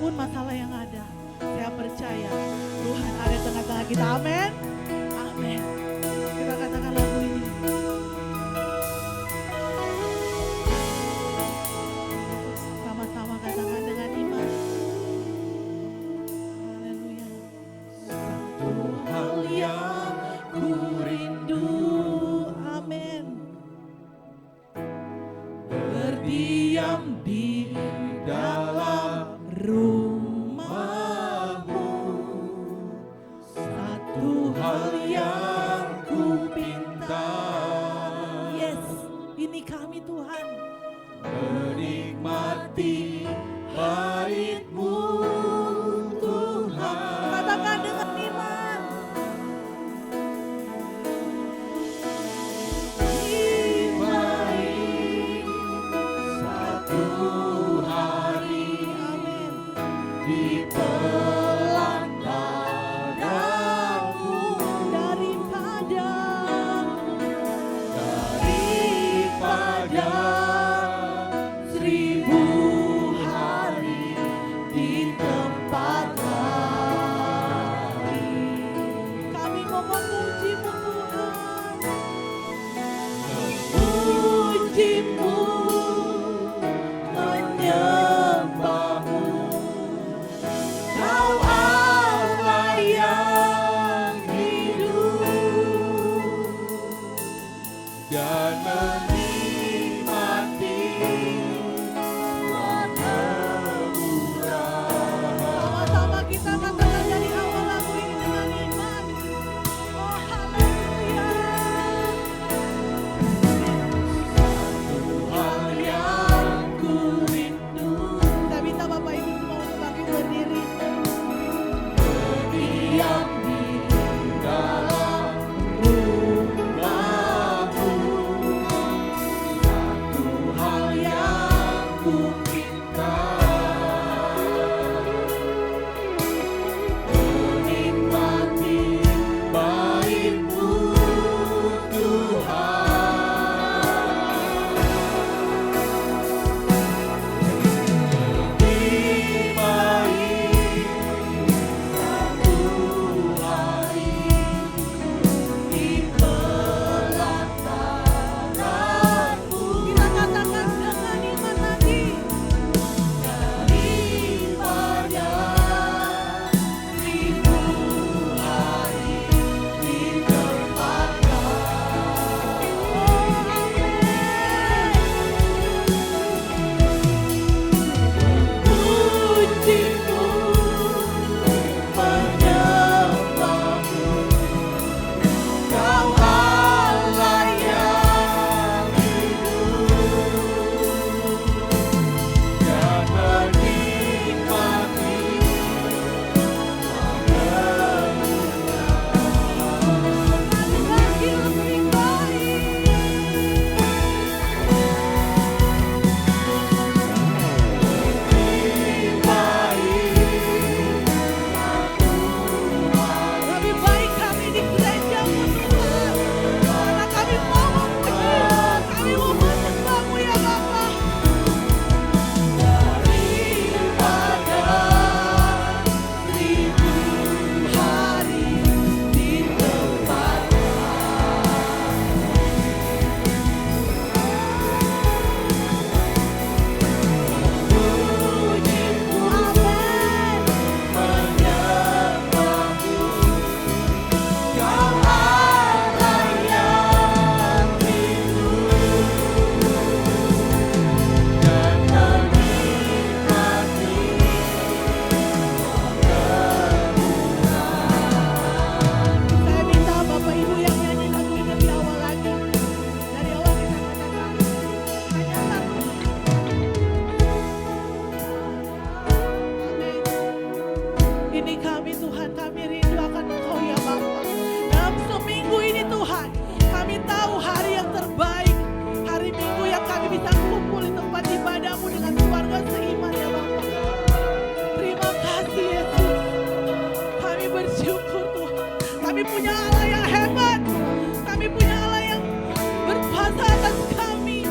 apapun masalah yang ada, saya percaya Tuhan ada di tengah-tengah kita. Amin. Amin. Kita katakan lagu ini. Sama-sama katakan dengan iman. Haleluya. Satu hal yang ku rindu. Amin. Berdiam di dalam rumah-Mu. Satu hal yang ku pinta. Yes, ini kami Tuhan. Menikmati bait-Mu Tuhan. Katakan dengan iman. Satu hari, amin, di pelantaramu daripada 1000 hari di tempat lain. Kami mau memuji-Mu Tuhan, memuji-Mu, menyembah-Mu. Kau Allah yang hidup dan menikmati peneburan. Sama-sama kita katakan dari awal lagu ini dengan iman. Oh haleluya. Satu hal yang ku rindu. Saya minta Bapak Ibu semua untuk bangkit berdiri. Berdiam di dalam rumah-Mu. Satu hal yang ku pinta. Menikmati bait-Mu Tuhan. Di bait satu hari di pelantaramu. Kita katakan dengan iman lagi. Daripada 1000 hari di tempat lain. Puji-Mu, menyembah-Mu. Kau Allah yang hidup dan menikmati lagi lebih baik. Lebih baik kami di gereja-Mu Tuhan, karena kami mau memuji-Mu, kami mau menyembah-Mu ya Bapa. Daripada 1000 hari di tempat puji-Mu, amin, menyembah-Mu. Kau Allah yang hidup dan menikmati peneburan. Saya minta Bapak Ibu yang nyanyi lagu ini lebih awal lagi. Dari awal kita katakan hanya satu. Amin. Ini kami Tuhan, kami rindu akan Engkau ya Bapa. Dalam seminggu ini Tuhan, kami tahu hari yang terbaik, hari Minggu yang kami bisa kumpul di tempat ibadah-Mu dengan keluarga seiman ya Bapa. Terima kasih Yesus. Kami bersyukur Tuhan. Kami punya Allah yang hebat. Kami punya Allah yang berkuasa atas kami.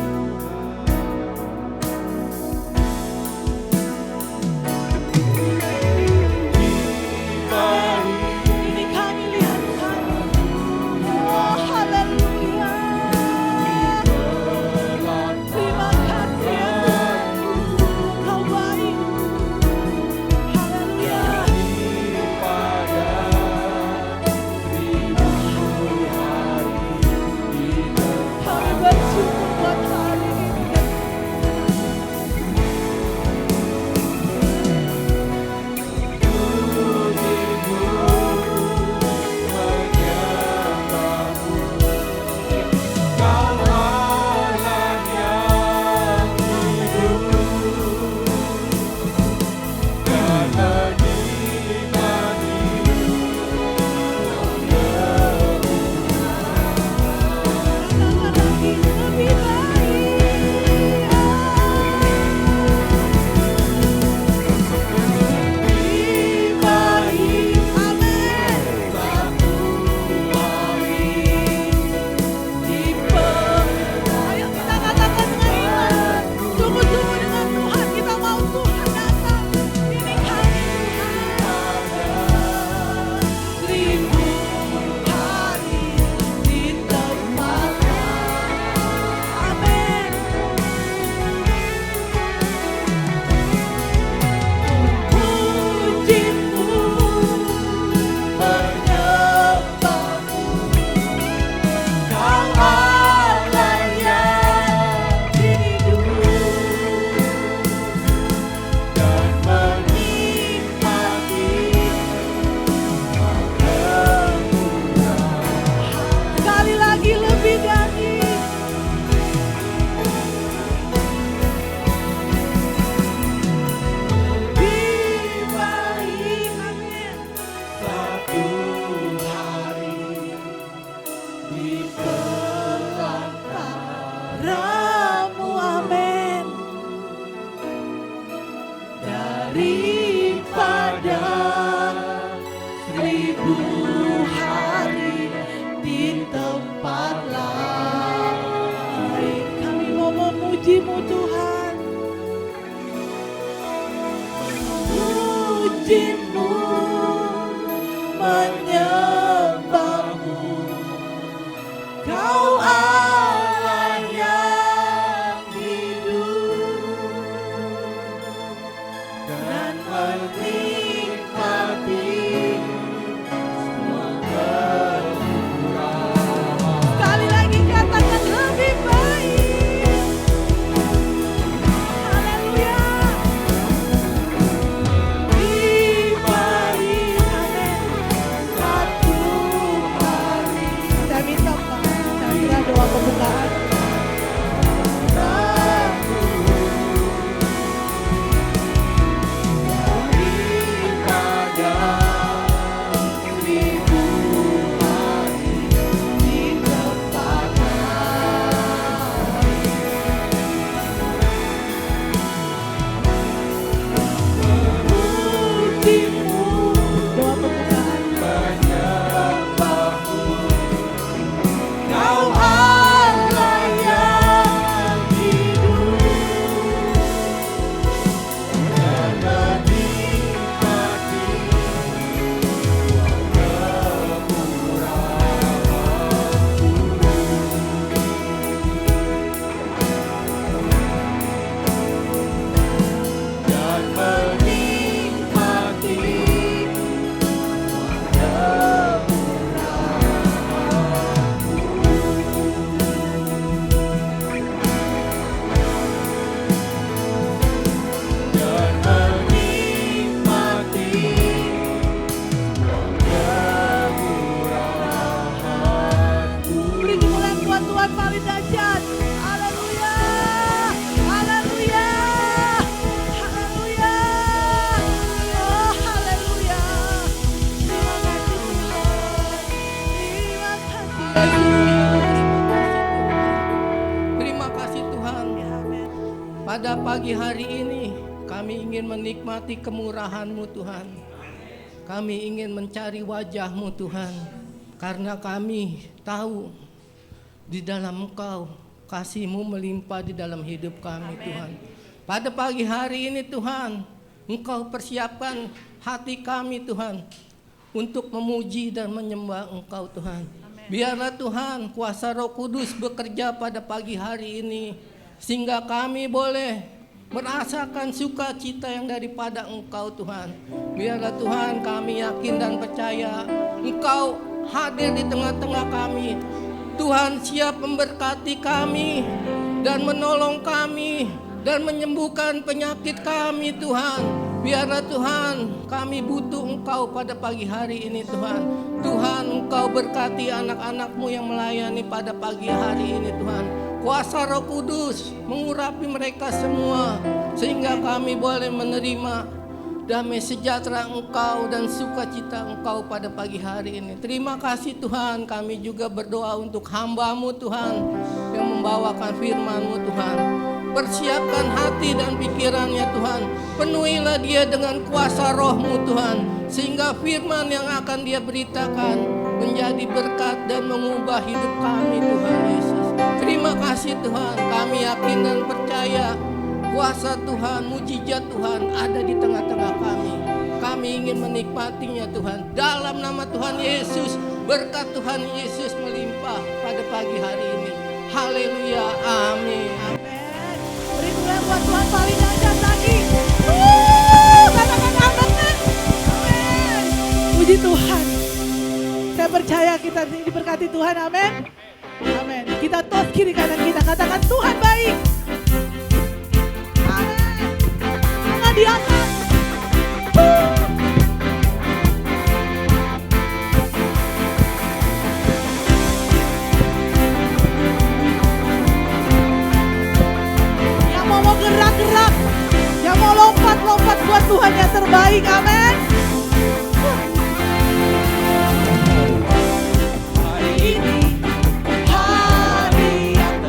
daripada 1000 hari di tempat lain. Kami mau memuji-Mu Tuhan, memuji-Mu, menyembah-Mu. Kau Allah yang hidup dan menikmati semua kekurangan. Sekali lagi katakan lebih baik. Haleluya. Lebih baik, amin. Satu hari. Saya minta Pak, saya minta doa pembukaan. Doa pembukaan. Kau Allah yang hidup dan menikmati dan menikmati beri kemuliaan buat Tuhan paling dahsyat. Haleluya, haleluya, haleluya, oh haleluya. Terima kasih Tuhan, Terima kasih Tuhan. ya amin. Pada pagi hari ini kami ingin menikmati kemurahan-Mu Tuhan. Kami ingin mencari wajah-Mu Tuhan. Karena kami tahu di dalam Engkau kasih-Mu melimpah di dalam hidup kami Tuhan. Pada pagi hari ini Tuhan, Engkau persiapkan hati kami Tuhan untuk memuji dan menyembah Engkau Tuhan. Biarlah Tuhan kuasa Roh Kudus bekerja pada pagi hari ini, sehingga kami boleh merasakan sukacita yang daripada Engkau Tuhan. Biarlah Tuhan kami yakin dan percaya Engkau hadir di tengah-tengah kami. Tuhan siap memberkati kami dan menolong kami dan menyembuhkan penyakit kami Tuhan. Biarlah Tuhan kami butuh Engkau pada pagi hari ini Tuhan. Tuhan Engkau berkati anak-anak-Mu yang melayani pada pagi hari ini Tuhan. Kuasa Roh Kudus mengurapi mereka semua sehingga kami boleh menerima damai sejahtera Engkau dan sukacita Engkau pada pagi hari ini. Terima kasih Tuhan, kami juga berdoa untuk hamba-Mu Tuhan yang membawakan firman-Mu Tuhan. Persiapkan hati dan pikirannya Tuhan. Penuhilah dia dengan kuasa Roh-Mu Tuhan, sehingga firman yang akan dia beritakan menjadi berkat dan mengubah hidup kami Tuhan Yesus. Terima kasih Tuhan, kami yakin dan percaya kuasa Tuhan, mujizat Tuhan ada di tengah-tengah kami. Kami ingin menikmatinya Tuhan. Dalam nama Tuhan Yesus, berkat Tuhan Yesus melimpah pada pagi hari ini. Haleluya, amin. Amin. Beri kemuliaan buat Tuhan paling dahsyat lagi. Katakan amin. Amin. Puji Tuhan. Saya percaya kita diberkati Tuhan, amin. Amin. Kita tos kiri kanan kita, katakan Tuhan baik. Amin. Tangan di atas. Yang mau gerak-gerak, yang mau lompat-lompat buat Tuhan yang terbaik, amin. Hari ini hari yang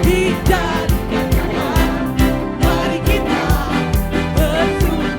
dijadikan Tuhan. Mari kita bersyukur.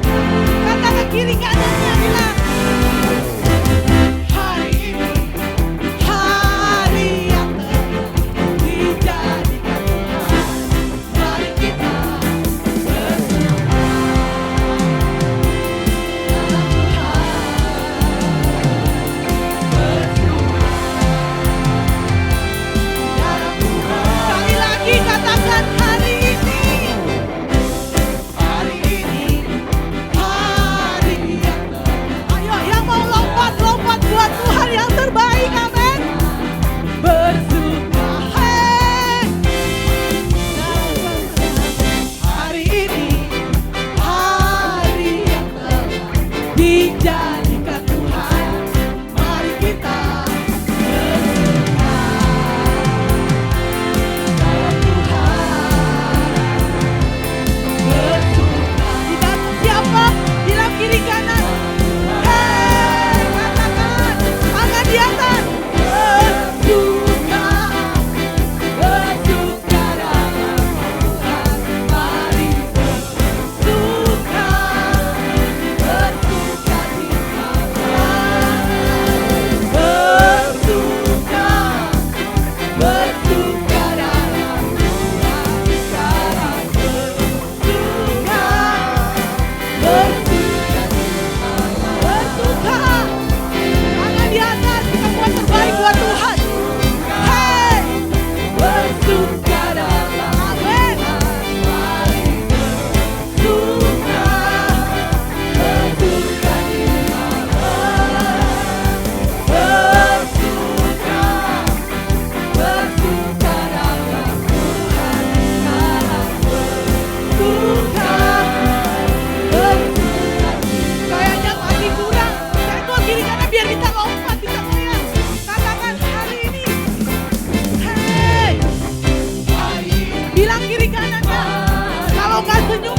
senyum.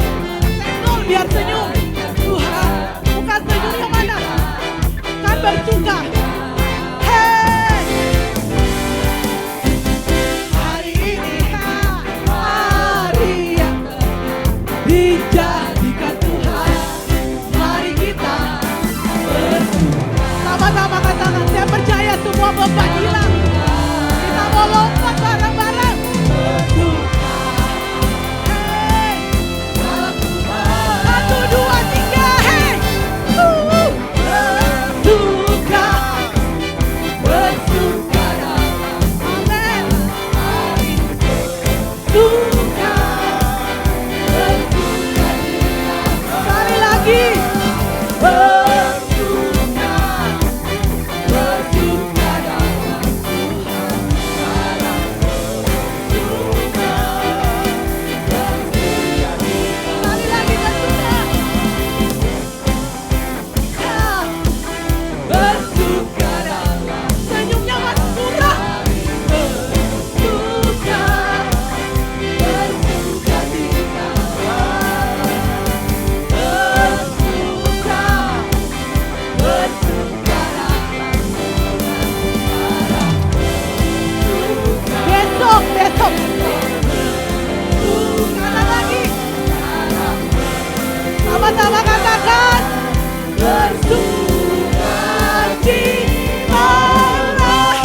Senggol biar senyum. Tuhan, bukan senyum yang mana? Kan bersuka. Hey! Hari ini hari yang dijadikan Tuhan. Mari kita bersuka. Sama-sama katakan, saya percaya semua beban hilang. Kita mau lompat bareng-bareng. Bersuka. Hey! 1, 2, 3, hey! Bersuka. Bersuka dalam Amen. Bersuka. Bersuka. Sekali lagi. Bersuka. Bersuka dalam Tuhan. Bersuka. Sekali lagi bersuka. Bersuka dalam senyumnya mas murah. Bersuka. Bersuka tinggal. Bersuka. Bersuka dalam besok. Bersuka lagi. Sama-sama katakan. Bersuka cita.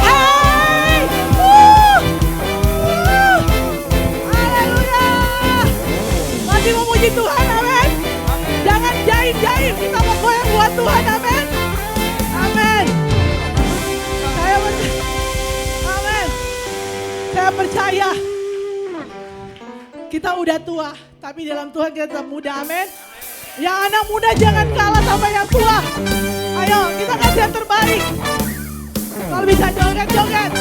Hey! Haleluya. Masih memuji Tuhan, amin. Jangan jaim-jaim, kita mau goyang buat Tuhan, amin. Amin. Amin. Saya percaya kita udah tua, tapi dalam Tuhan kita tetap muda, amin. Yang anak muda jangan kalah sama yang tua. Ayo, kita kasih yang terbaik. Kalau bisa joget-joget.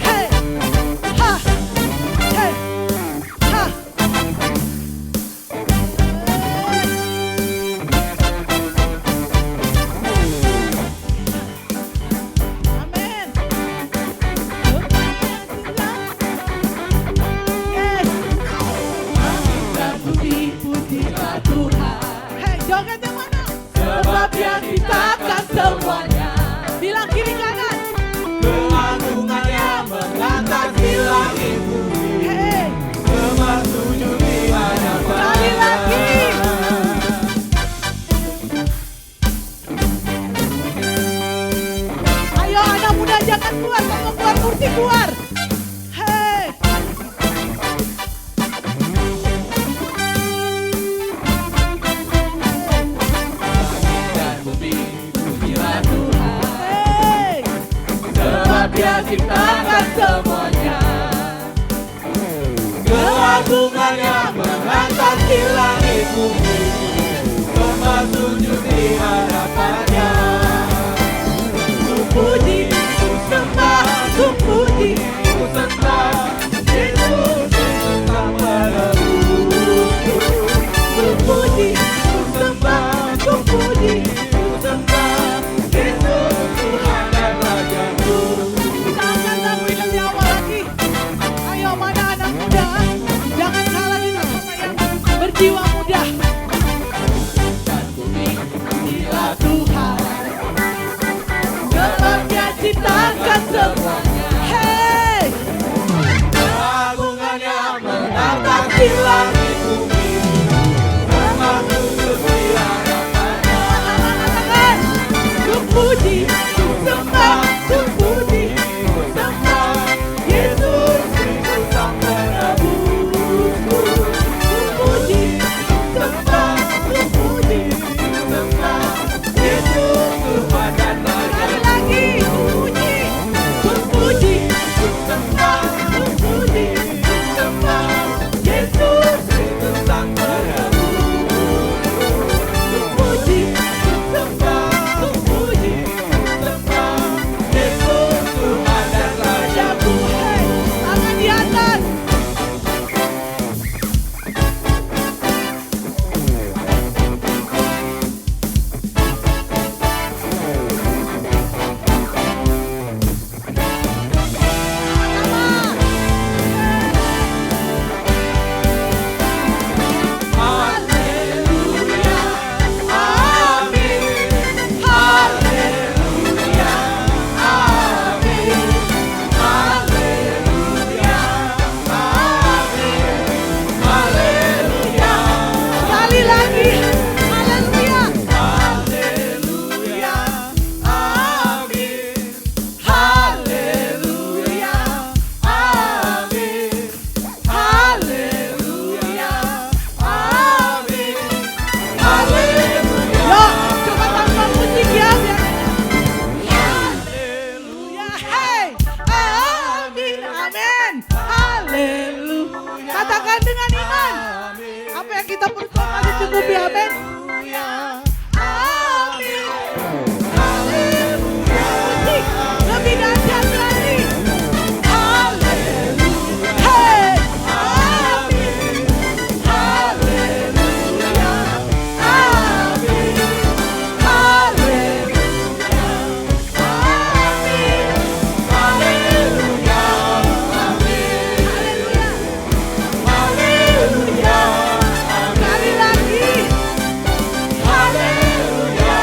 Hey, ha, hey, ha. Amin. Yes. Dan puji-pujilah Tuhan. Hey, jogetnya mana? Sebab yang diciptakan semuanya. Bilang kiri kanan. Keagungannya mengatasi langit bumi. Hey, Semua sujud di hadapan. sekali lagi. Ayo anak muda jangan keluar, kalau keluar kursi keluar. Hey. Dan bumi pujilah Tuhan. Hey. Sebab Dia ciptakan semuanya. Keagungannya mengatasi langit bumi. Semua sujud di hadapannya. Ku puji, ku sembah, ku puji. Ku sembah Yesus, Yesus tak menebus. Ku puji, ku sembah, ku puji. Ku sembah Yesus, Tuhan dan Rajaku. Kita akan lagu ini lebih awal lagi. Ayo mana anak muda, jangan kalah kita sama yang berjiwa muda. Dan bumi Bila Tuhan sebab Dia ciptakan semuanya. Hey. dengan iman. Apa yang kita percaya masih cukup ya, amin. Amin. Musik lebih dahsyat lagi. Hey, amin. Haleluya. Amin. Haleluya. Amin. Haleluya, Haleluya. Sekali lagi. Haleluya.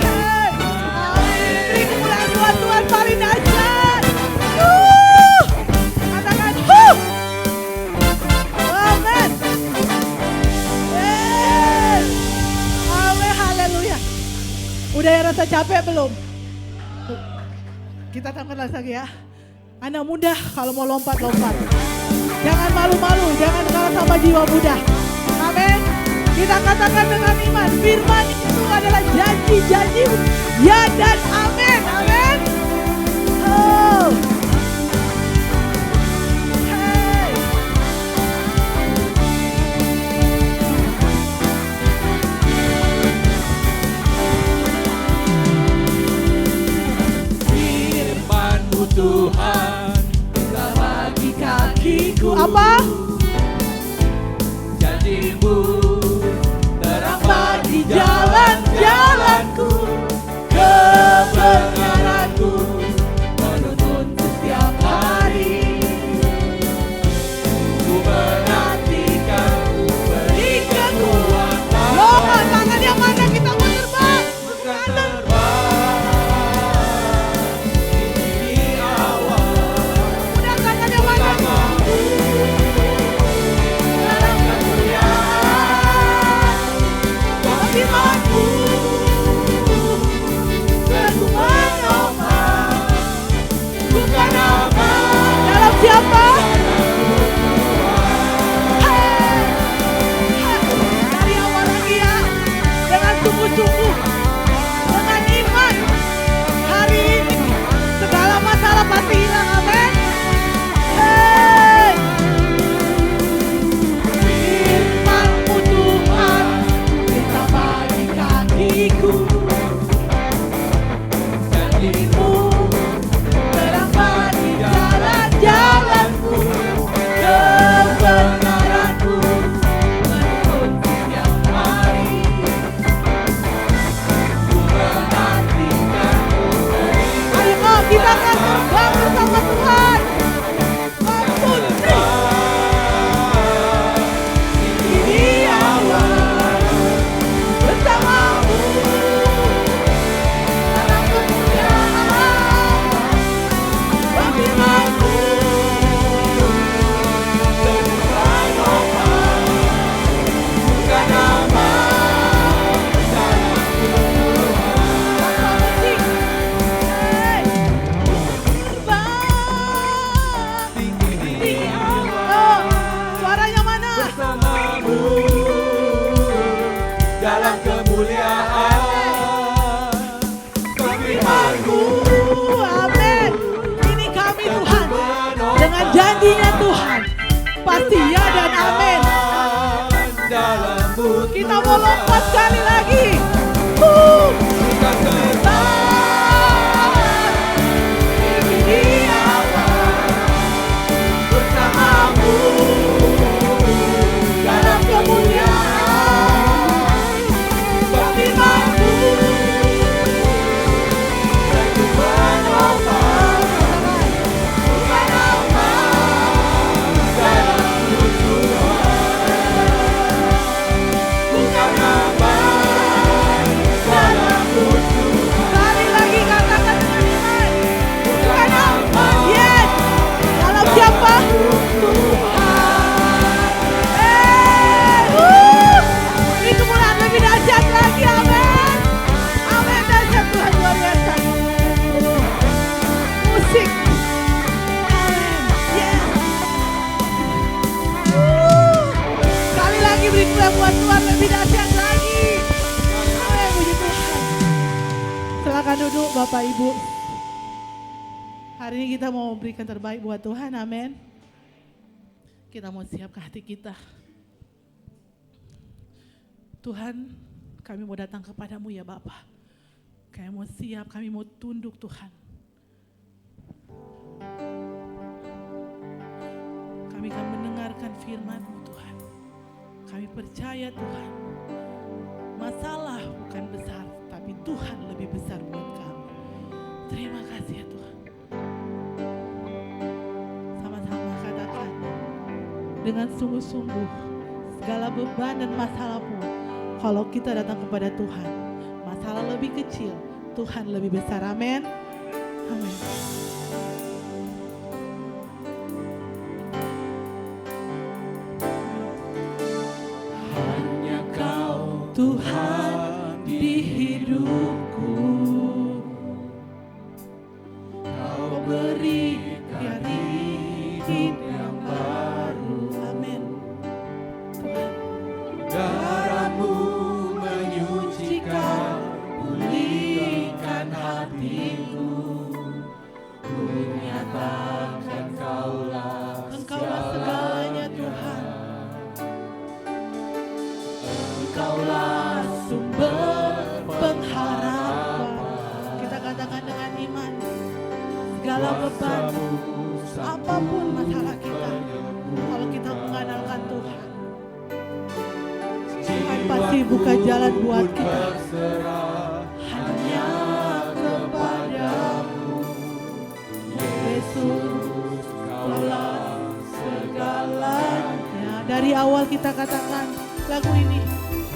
Hey, amin. Beri kemuliaan buat Tuhan paling dahsyat. Katakan, amin. Yes. Amin, haleluya. Udah ya rasa capek belum? Kita tambahkan lagi ya. Anak muda kalau mau lompat-lompat. Jangan malu-malu, jangan kalah sama jiwa muda. Amin. Kita katakan dengan iman, firman itu adalah janji-janji ya dan amin. Amin. Oh. Hey. firman-Mu Tuhan, Bagi kakiku apa? janji-Mu terang Bagi jalan-jalanku, kebenaranku menuntun setiap hari. Ku menantikan, ku Beri berikan kekuatan. kekuatan. Loh, tangan yang mana kita mau terbang? Bukan terbang di awal. Udah tangan yang mana? Dalam kemuliaan, Firman-Mu dan ku menopang. bukan apa Dalam siapa? Hey! Hey! Dari awal lagi ya, dengan sungguh-sungguh, dengan iman. Hari ini segala masalah pasti hilang, amin. Hey! Firman-Mu Tuhan, kita bagi kakiku. janji-Mu Terang bagi jalan-jalanku, kebenaranku menuntun setiap hari. ku menantikan, ku berikan Ayo kita akan terbang bersama Tuhan. Ampun ini awal bersamamu dalam kemuliaan. Firman-Mu bukan apa tanpa musik. Hey. Terbang di awal. Suaranya mana? bersamamu dalam kemuliaan. Firman-Mu, amin. Ini kami Tuhan, dengan janjinya Tuhan, pasti ya dan amin. Dalam bukti Kita mau lompat sekali lagi. bukan terbang Di awal bersamamu dalam kemuliaan. Firman-Mu dan ku menopang bukan apa dalam bukan apa dalam bukti sekali lagi katakan dengan iman. Bukan apa. Yes. Dalam siapa? Ini kemuliaan lebih dahsyat lagi, amin. Amin, dahsyat Tuhan luar biasa. Musik. Amin. Yes. Sekali lagi beri kemuliaan buat Tuhan lebih dahsyat lagi. Amin, puji Tuhan. Silakan duduk Bapak Ibu. Hari ini kita mau berikan terbaik buat Tuhan, amin. Kita mau siapkan hati kita. Tuhan, kami mau datang kepadamu ya Bapa. Kami mau siap, kami mau tunduk Tuhan. Kami akan mendengarkan firman-Mu Tuhan. Kami percaya Tuhan, masalah bukan besar, tapi Tuhan lebih besar buat kami. Terima kasih ya Tuhan. Sama-sama katakan, dengan sungguh-sungguh segala beban dan masalahmu, kalau kita datang kepada Tuhan, masalah lebih kecil, Tuhan lebih besar. Amin. Amin. Hanya Kau Tuhan di hidupku, Kau beri berikan hidup hidup yang baru. Amin. Tuhan, Darah-Mu menyucikan, pulihkan hatiku. Ku nyatakan Kaulah Engkaulah segalanya Tuhan. Engkaulah sumber pengharapan. Kita katakan dengan iman, segala beban, apapun masalah kita, kalau kita mengandalkan Tuhan, Tuhan pasti buka jalan buat kita. Hanya kepadamu, Yesus, Kaulah segalanya. Dari awal kita katakan lagu ini,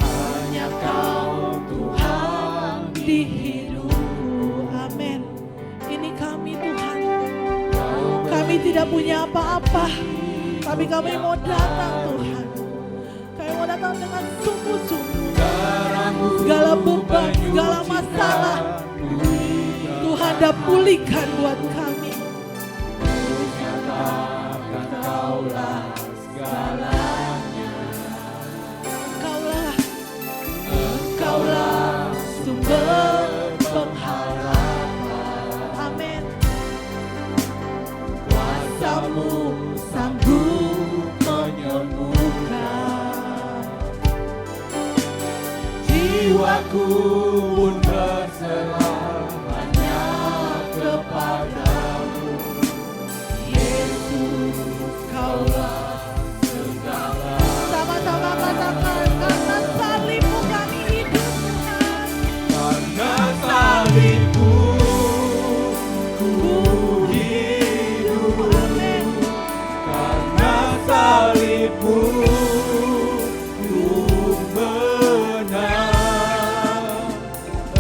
hanya Kau Tuhan di hidupku. Amin. Ini kami Tuhan. Kami tidak punya apa-apa, tapi kami mau datang Tuhan. Kami mau datang dengan sungguh-sungguh. Segala beban, segala masalah, Tuhan dah pulihkan buat kami. Kaulah segalanya. Engkaulah sumber pengharapan. Amin. Kuasa-Mu sanggup menyembuhkan. Jiwaku pun berserah hanya kepadamu. Yesus, Kaulah segala. Sama-sama katakan, karena salib-Mu kami hidup Tuhan. Karena salib-Mu ku hidup. Amin. Karena salib-Mu ku menang.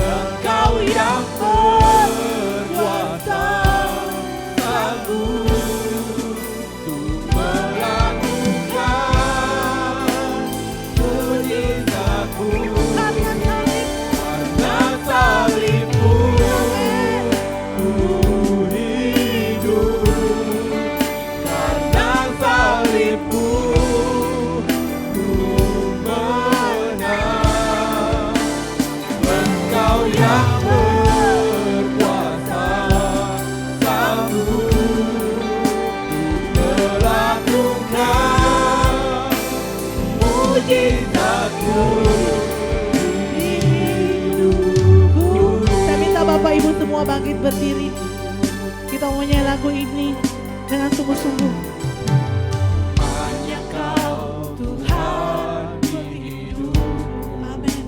Engkau yang berkuasa sanggup untuk melakukan mujizat-Mu. Karena salib, Karena salib-Mu ku hidup. Karena salib-Mu ku menang. Engkau yang berkuasa sanggup untuk melakukan mujizat-Mu. Saya minta Bapak Ibu semua bangkit berdiri. Kita mau nyanyi lagu ini dengan sungguh-sungguh. Hanya Kau Tuhan di hidupku. Amin.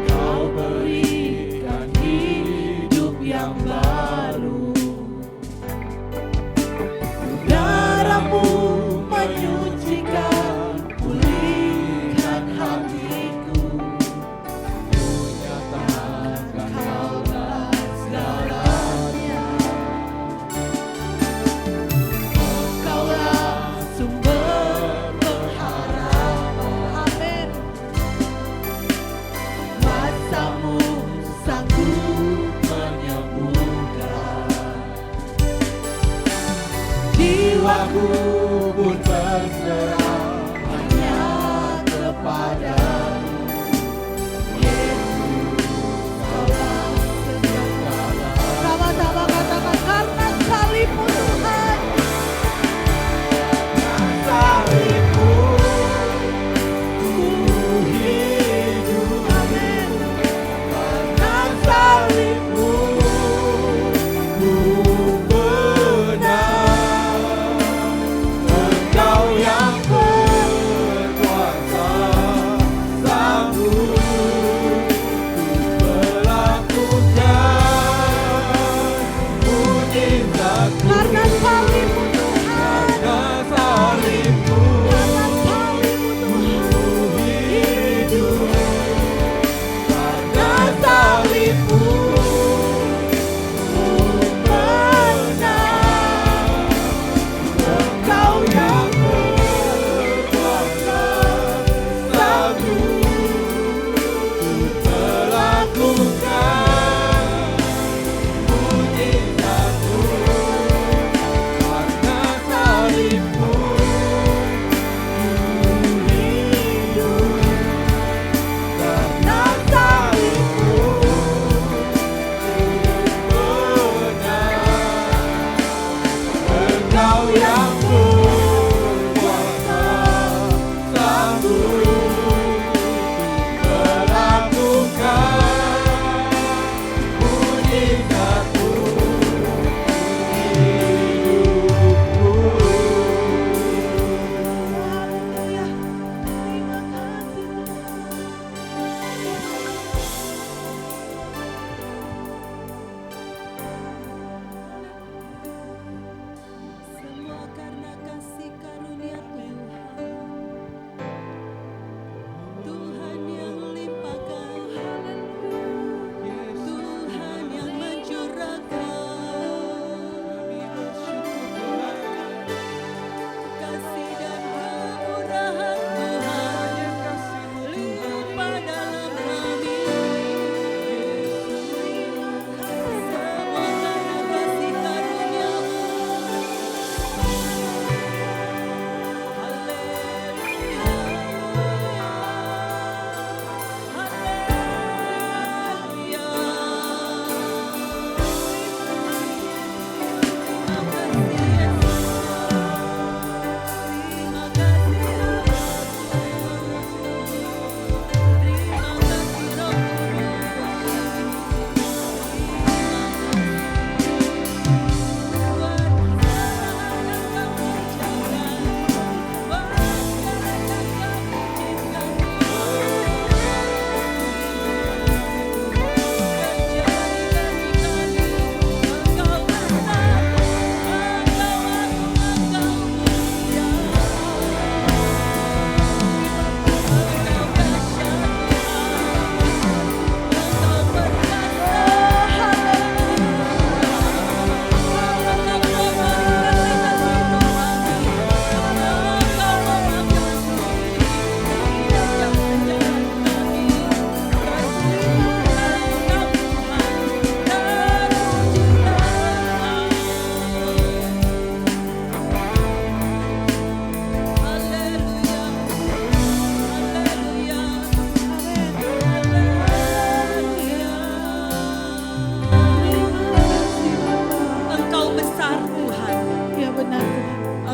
Kau berikan hidup yang baru. Darah-Mu menyucikan, pulihkan hatiku. Nyatakan Kaulah segalanya. Kaulah sumber pengharapan. Amin. Kuasa-Mu sanggup menyembuhkan. jiwaku pun berserah Hanya kepadamu. Yesus, Kaulah segala. Sama-sama katakan, karena salib-Mu Tuhan.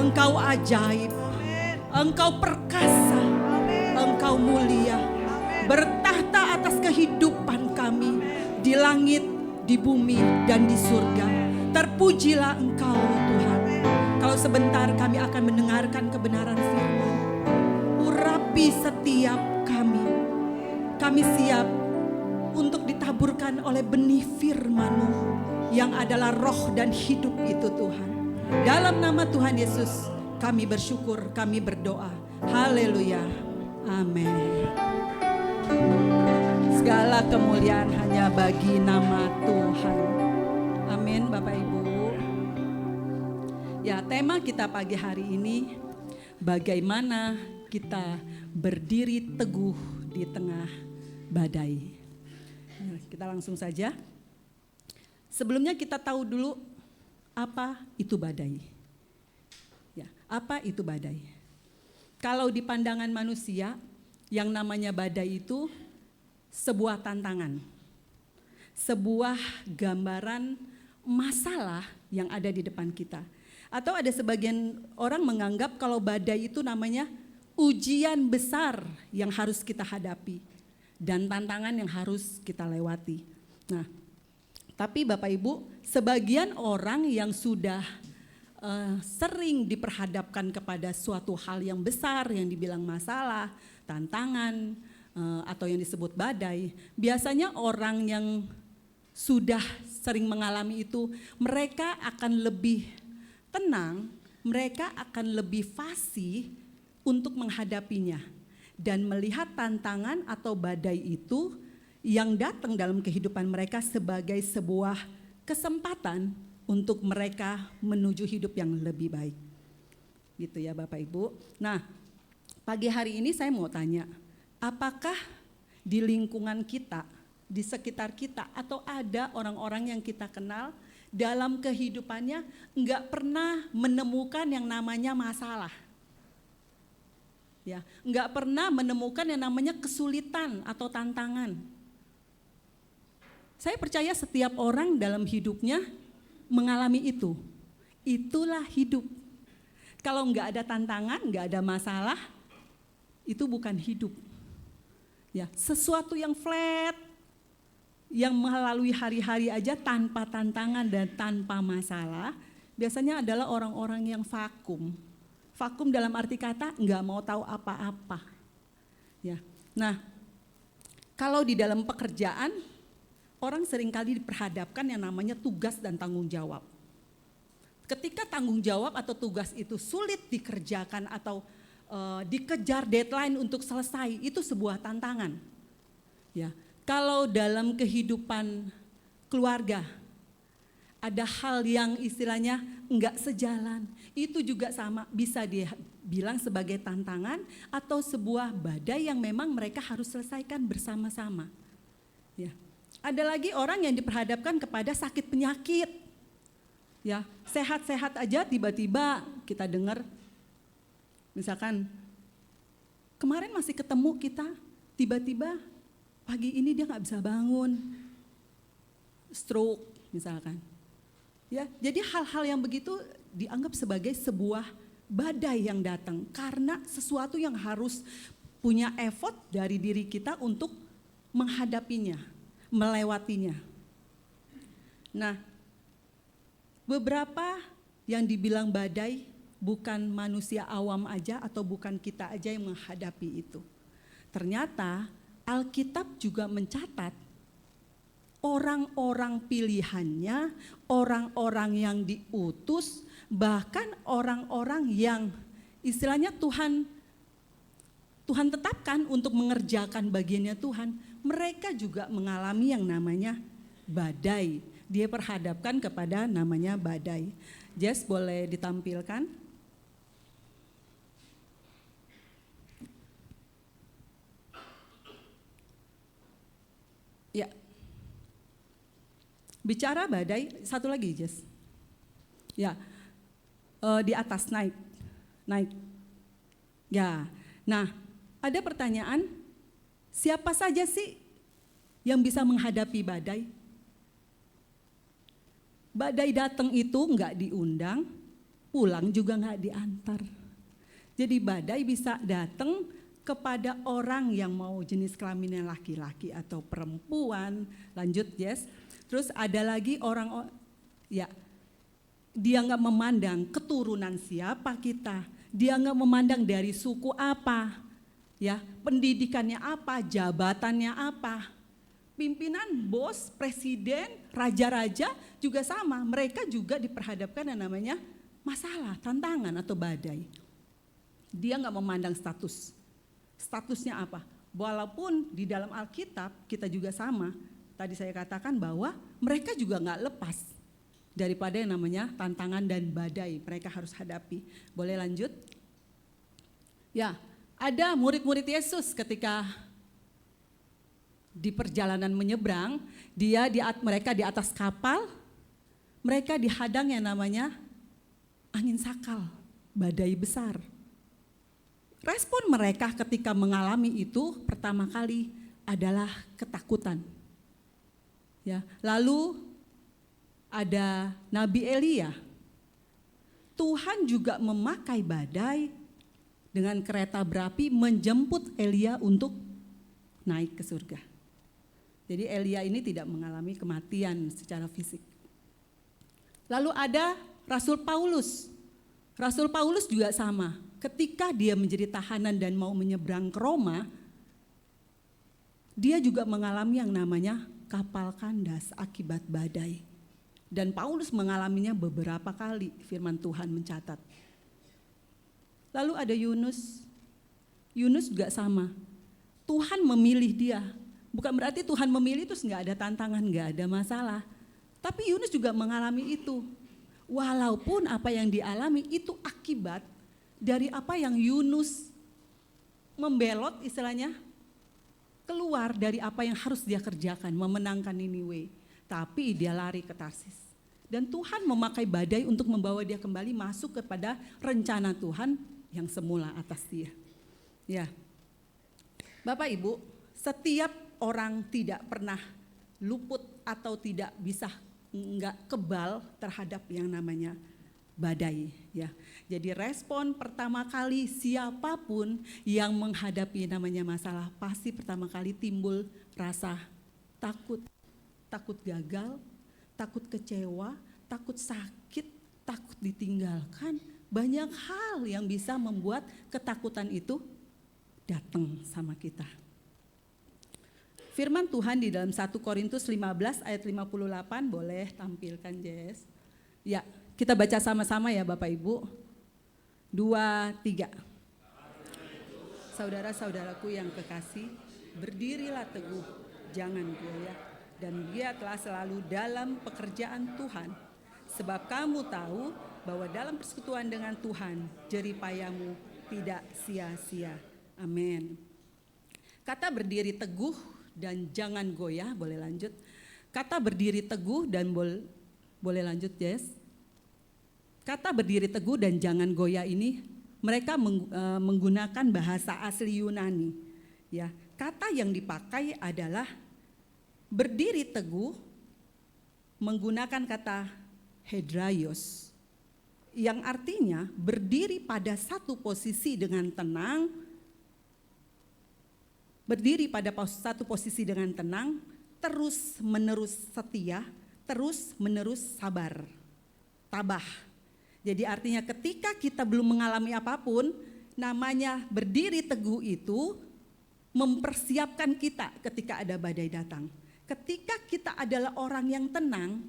Engkau ajaib, Engkau perkasa, Engkau mulia, bertahta atas kehidupan kami di langit, di bumi, dan di surga. Terpujilah Engkau Tuhan. Kalau sebentar kami akan mendengarkan kebenaran firman, urapi setiap kami. Kami siap untuk ditaburkan oleh benih firman-Mu yang adalah roh dan hidup itu Tuhan. Dalam nama Tuhan Yesus kami bersyukur, kami berdoa. Haleluya. Amin. Segala kemuliaan hanya bagi nama Tuhan. Amin Bapak Ibu. Ya, tema kita pagi hari ini, bagaimana kita berdiri teguh di tengah badai. Kita langsung saja. Sebelumnya kita tahu dulu apa itu badai. Ya, apa itu badai? Kalau di pandangan manusia, yang namanya badai itu sebuah tantangan. Sebuah gambaran masalah yang ada di depan kita. Atau ada sebagian orang menganggap kalau badai itu namanya ujian besar yang harus kita hadapi dan tantangan yang harus kita lewati. Nah, tapi Bapak Ibu, sebagian orang yang sudah sering diperhadapkan kepada suatu hal yang besar yang dibilang masalah, tantangan, atau yang disebut badai, biasanya orang yang sudah sering mengalami itu, mereka akan lebih tenang, mereka akan lebih fasih untuk menghadapinya dan melihat tantangan atau badai itu yang datang dalam kehidupan mereka sebagai sebuah kesempatan untuk mereka menuju hidup yang lebih baik. Gitu ya Bapak Ibu. Nah, pagi hari ini saya mau tanya, apakah di lingkungan kita, di sekitar kita, atau ada orang-orang yang kita kenal dalam kehidupannya enggak pernah menemukan yang namanya masalah? Ya, enggak pernah menemukan yang namanya kesulitan atau tantangan. Saya percaya setiap orang dalam hidupnya mengalami itu. Itulah hidup. Kalau enggak ada tantangan, enggak ada masalah, itu bukan hidup. Ya, sesuatu yang flat, yang melalui hari-hari aja tanpa tantangan dan tanpa masalah, biasanya adalah orang-orang yang vakum. Vakum dalam arti kata enggak mau tahu apa-apa. Ya. Nah, kalau di dalam pekerjaan, orang seringkali diperhadapkan yang namanya tugas dan tanggung jawab. Ketika tanggung jawab atau tugas itu sulit dikerjakan atau dikejar deadline untuk selesai, itu sebuah tantangan. Ya, kalau dalam kehidupan keluarga ada hal yang istilahnya enggak sejalan, itu juga sama bisa dibilang sebagai tantangan atau sebuah badai yang memang mereka harus selesaikan bersama-sama. Ya. Ada lagi orang yang diperhadapkan kepada sakit penyakit. Ya, sehat-sehat aja tiba-tiba kita dengar misalkan kemarin masih ketemu kita, tiba-tiba pagi ini dia nggak bisa bangun, stroke misalkan. Ya, jadi hal-hal yang begitu dianggap sebagai sebuah badai yang datang karena sesuatu yang harus punya effort dari diri kita untuk menghadapinya, melewatinya. Nah, beberapa yang dibilang badai bukan manusia awam aja atau bukan kita aja yang menghadapi itu. Ternyata Alkitab juga mencatat orang-orang pilihannya, orang-orang yang diutus, bahkan orang-orang yang istilahnya Tuhan tetapkan untuk mengerjakan bagiannya Tuhan, mereka juga mengalami yang namanya badai. Dia perhadapkan kepada namanya badai. Jess, boleh ditampilkan? Ya. Bicara badai, satu lagi Jess. Ya, di atas naik. Ya, nah ada pertanyaan, siapa saja sih yang bisa menghadapi badai? Badai datang itu enggak diundang, pulang juga nggak diantar. Jadi badai bisa datang kepada orang yang mau jenis kelaminnya laki-laki atau perempuan. Lanjut, Yes. Terus ada lagi orang, ya, dia nggak memandang keturunan siapa kita, dia nggak memandang dari suku apa, ya, pendidikannya apa, jabatannya apa. Pimpinan, bos, presiden, raja-raja juga sama, mereka juga diperhadapkan yang namanya masalah, tantangan atau badai. Dia nggak memandang statusnya apa. Walaupun di dalam Alkitab kita juga sama, tadi saya katakan bahwa mereka juga nggak lepas daripada yang namanya tantangan dan badai mereka harus hadapi. Boleh lanjut? Ya, ada murid-murid Yesus ketika di perjalanan menyeberang, mereka di atas kapal, mereka dihadang yang namanya angin sakal, badai besar. Respon mereka ketika mengalami itu pertama kali adalah ketakutan. Ya, lalu ada Nabi Elia. Tuhan juga memakai badai dengan kereta berapi menjemput Elia untuk naik ke surga. Jadi Elia ini tidak mengalami kematian secara fisik. Lalu ada Rasul Paulus. Rasul Paulus juga sama. Ketika dia menjadi tahanan dan mau menyeberang ke Roma, dia juga mengalami yang namanya kapal kandas akibat badai. Dan Paulus mengalaminya beberapa kali, firman Tuhan mencatat. Lalu ada Yunus. Yunus juga sama. Tuhan memilih dia. Bukan berarti Tuhan memilih terus nggak ada tantangan, nggak ada masalah. Tapi Yunus juga mengalami itu. Walaupun apa yang dialami itu akibat dari apa yang Yunus membelot istilahnya, keluar dari apa yang harus dia kerjakan, memenangkan Niniwe. Tapi dia lari ke Tarsis. Dan Tuhan memakai badai untuk membawa dia kembali masuk kepada rencana Tuhan yang semula atas dia. Ya, Bapak Ibu, setiap orang tidak pernah luput atau tidak bisa enggak kebal terhadap yang namanya badai, ya. Jadi respon pertama kali siapapun yang menghadapi namanya masalah pasti pertama kali timbul rasa takut, takut gagal, takut kecewa, takut sakit, takut ditinggalkan. Banyak hal yang bisa membuat ketakutan itu datang sama kita. Firman Tuhan di dalam 1 Korintus 15 ayat 58, boleh tampilkan Jess. Ya, kita baca sama-sama ya Bapak Ibu. 2, 3. Saudara-saudaraku yang kekasih, berdirilah teguh, jangan goyah, dan giatlah selalu dalam pekerjaan Tuhan. Sebab kamu tahu bahwa dalam persekutuan dengan Tuhan, jerih payahmu tidak sia-sia. Amin. Kata berdiri teguh dan jangan goyah, boleh lanjut. Kata berdiri teguh dan boleh lanjut, Jess. Kata berdiri teguh dan jangan goyah ini mereka menggunakan bahasa asli Yunani. Ya, kata yang dipakai adalah berdiri teguh menggunakan kata hedraios, yang artinya berdiri pada satu posisi dengan tenang, berdiri pada satu posisi dengan tenang, terus menerus setia, terus menerus sabar, tabah. Jadi artinya ketika kita belum mengalami apapun, namanya berdiri teguh itu mempersiapkan kita ketika ada badai datang. Ketika kita adalah orang yang tenang,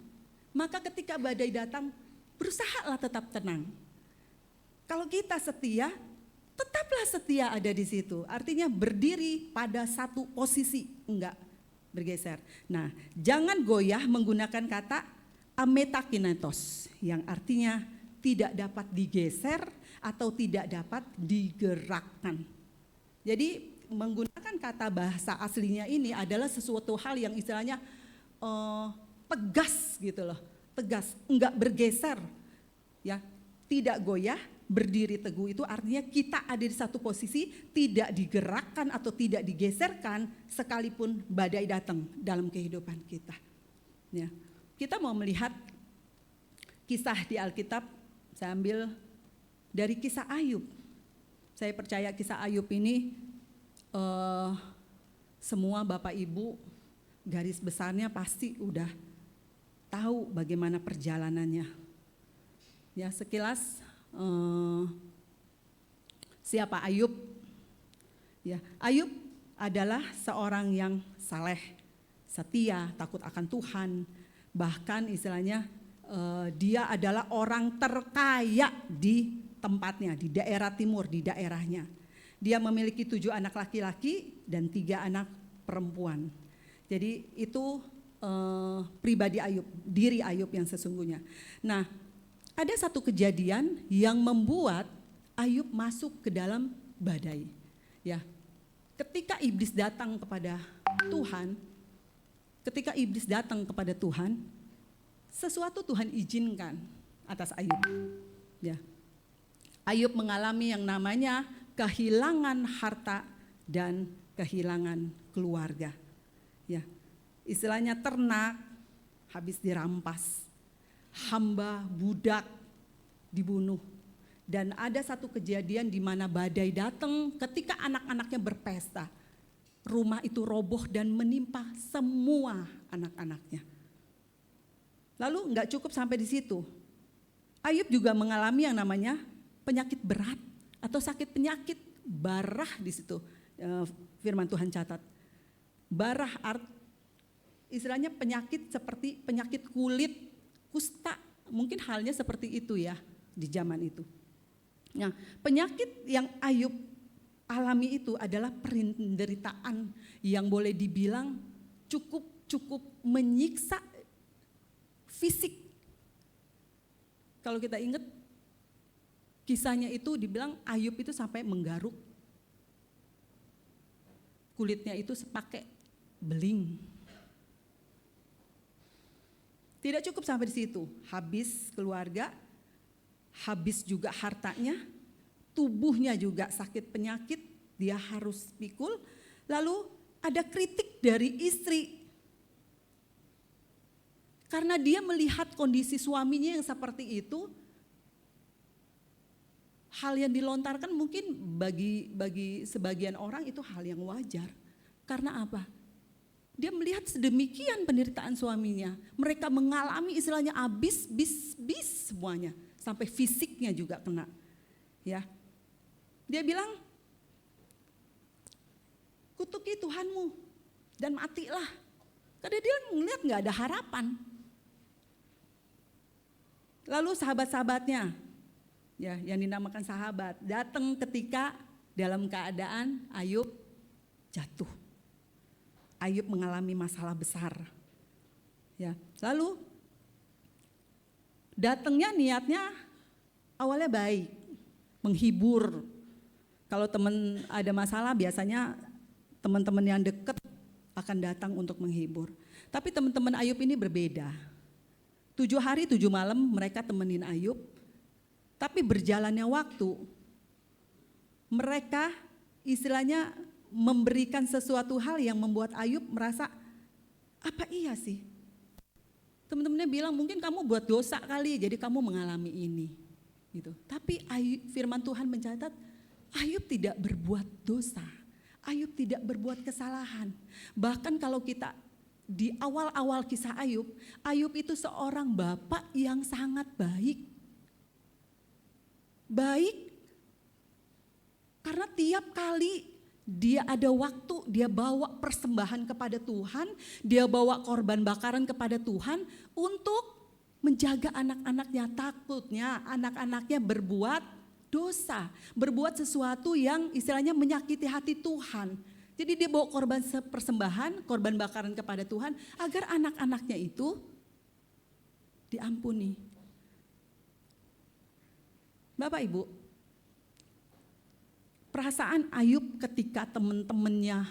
maka ketika badai datang, berusahalah tetap tenang. Kalau kita setia, tetaplah setia ada di situ. Artinya berdiri pada satu posisi, enggak bergeser. Nah, jangan goyah menggunakan kata ametakinetos, yang artinya tidak dapat digeser atau tidak dapat digerakkan. Jadi menggunakan kata bahasa aslinya ini adalah sesuatu hal yang istilahnya tegas gitu loh, tegas, enggak bergeser, ya, tidak goyah. Berdiri teguh itu artinya kita ada di satu posisi, tidak digerakkan atau tidak digeserkan sekalipun badai datang dalam kehidupan kita. Ya, kita mau melihat kisah di Alkitab Saya ambil dari kisah Ayub. Saya percaya kisah Ayub ini semua Bapak Ibu garis besarnya pasti udah tahu bagaimana perjalanannya. Ya, sekilas siapa Ayub? Ya, Ayub adalah seorang yang saleh, setia, takut akan Tuhan. Bahkan istilahnya dia adalah orang terkaya di tempatnya, di daerah timur, di daerahnya. Dia memiliki 7 anak laki-laki dan 3 anak perempuan. Jadi itu pribadi Ayub, diri Ayub yang sesungguhnya. Nah, ada satu kejadian yang membuat Ayub masuk ke dalam badai. Ya, ketika iblis datang kepada Tuhan, sesuatu Tuhan izinkan atas Ayub. Ya, Ayub mengalami yang namanya kehilangan harta dan kehilangan keluarga. Ya, istilahnya ternak habis dirampas, hamba budak dibunuh. Dan ada satu kejadian di mana badai datang ketika anak-anaknya berpesta. Rumah itu roboh dan menimpa semua anak-anaknya. Lalu enggak cukup sampai di situ. Ayub juga mengalami yang namanya penyakit berat atau sakit penyakit barah di situ. Firman Tuhan catat. Barah istilahnya penyakit seperti penyakit kulit, kusta, mungkin halnya seperti itu ya di zaman itu. Nah, penyakit yang Ayub alami itu adalah penderitaan yang boleh dibilang cukup menyiksa fisik. Kalau kita ingat kisahnya itu dibilang Ayub itu sampai menggaruk. Kulitnya itu sepakai beling. Tidak cukup sampai di situ, habis keluarga, habis juga hartanya, tubuhnya juga sakit penyakit, dia harus pikul. Lalu ada kritik dari istri. Karena dia melihat kondisi suaminya yang seperti itu, hal yang dilontarkan mungkin bagi sebagian orang itu hal yang wajar. Karena apa? Dia melihat sedemikian penderitaan suaminya. Mereka mengalami istilahnya bis semuanya. Sampai fisiknya juga kena. Ya. Dia bilang, kutuki Tuhanmu dan matilah. Karena dia melihat gak ada harapan. Lalu sahabat-sahabatnya, ya, yang dinamakan sahabat, datang ketika dalam keadaan Ayub jatuh. Ayub mengalami masalah besar. Ya, lalu datangnya niatnya awalnya baik, menghibur. Kalau teman ada masalah biasanya teman-teman yang dekat akan datang untuk menghibur. Tapi teman-teman Ayub ini berbeda. 7 hari 7 malam mereka temenin Ayub. Tapi berjalannya waktu, mereka istilahnya memberikan sesuatu hal yang membuat Ayub merasa, apa iya sih? Teman-temannya bilang mungkin kamu buat dosa kali, jadi kamu mengalami ini. Gitu. Tapi firman Tuhan mencatat, Ayub tidak berbuat dosa, Ayub tidak berbuat kesalahan. Bahkan kalau kita di awal-awal kisah Ayub, Ayub itu seorang bapak yang sangat baik. Baik karena tiap kali dia ada waktu, dia bawa persembahan kepada Tuhan, dia bawa korban bakaran kepada Tuhan untuk menjaga anak-anaknya. Takutnya anak-anaknya berbuat dosa, berbuat sesuatu yang istilahnya menyakiti hati Tuhan. Jadi dia bawa korban persembahan, korban bakaran kepada Tuhan agar anak-anaknya itu diampuni. Bapak Ibu, perasaan Ayub ketika teman-temannya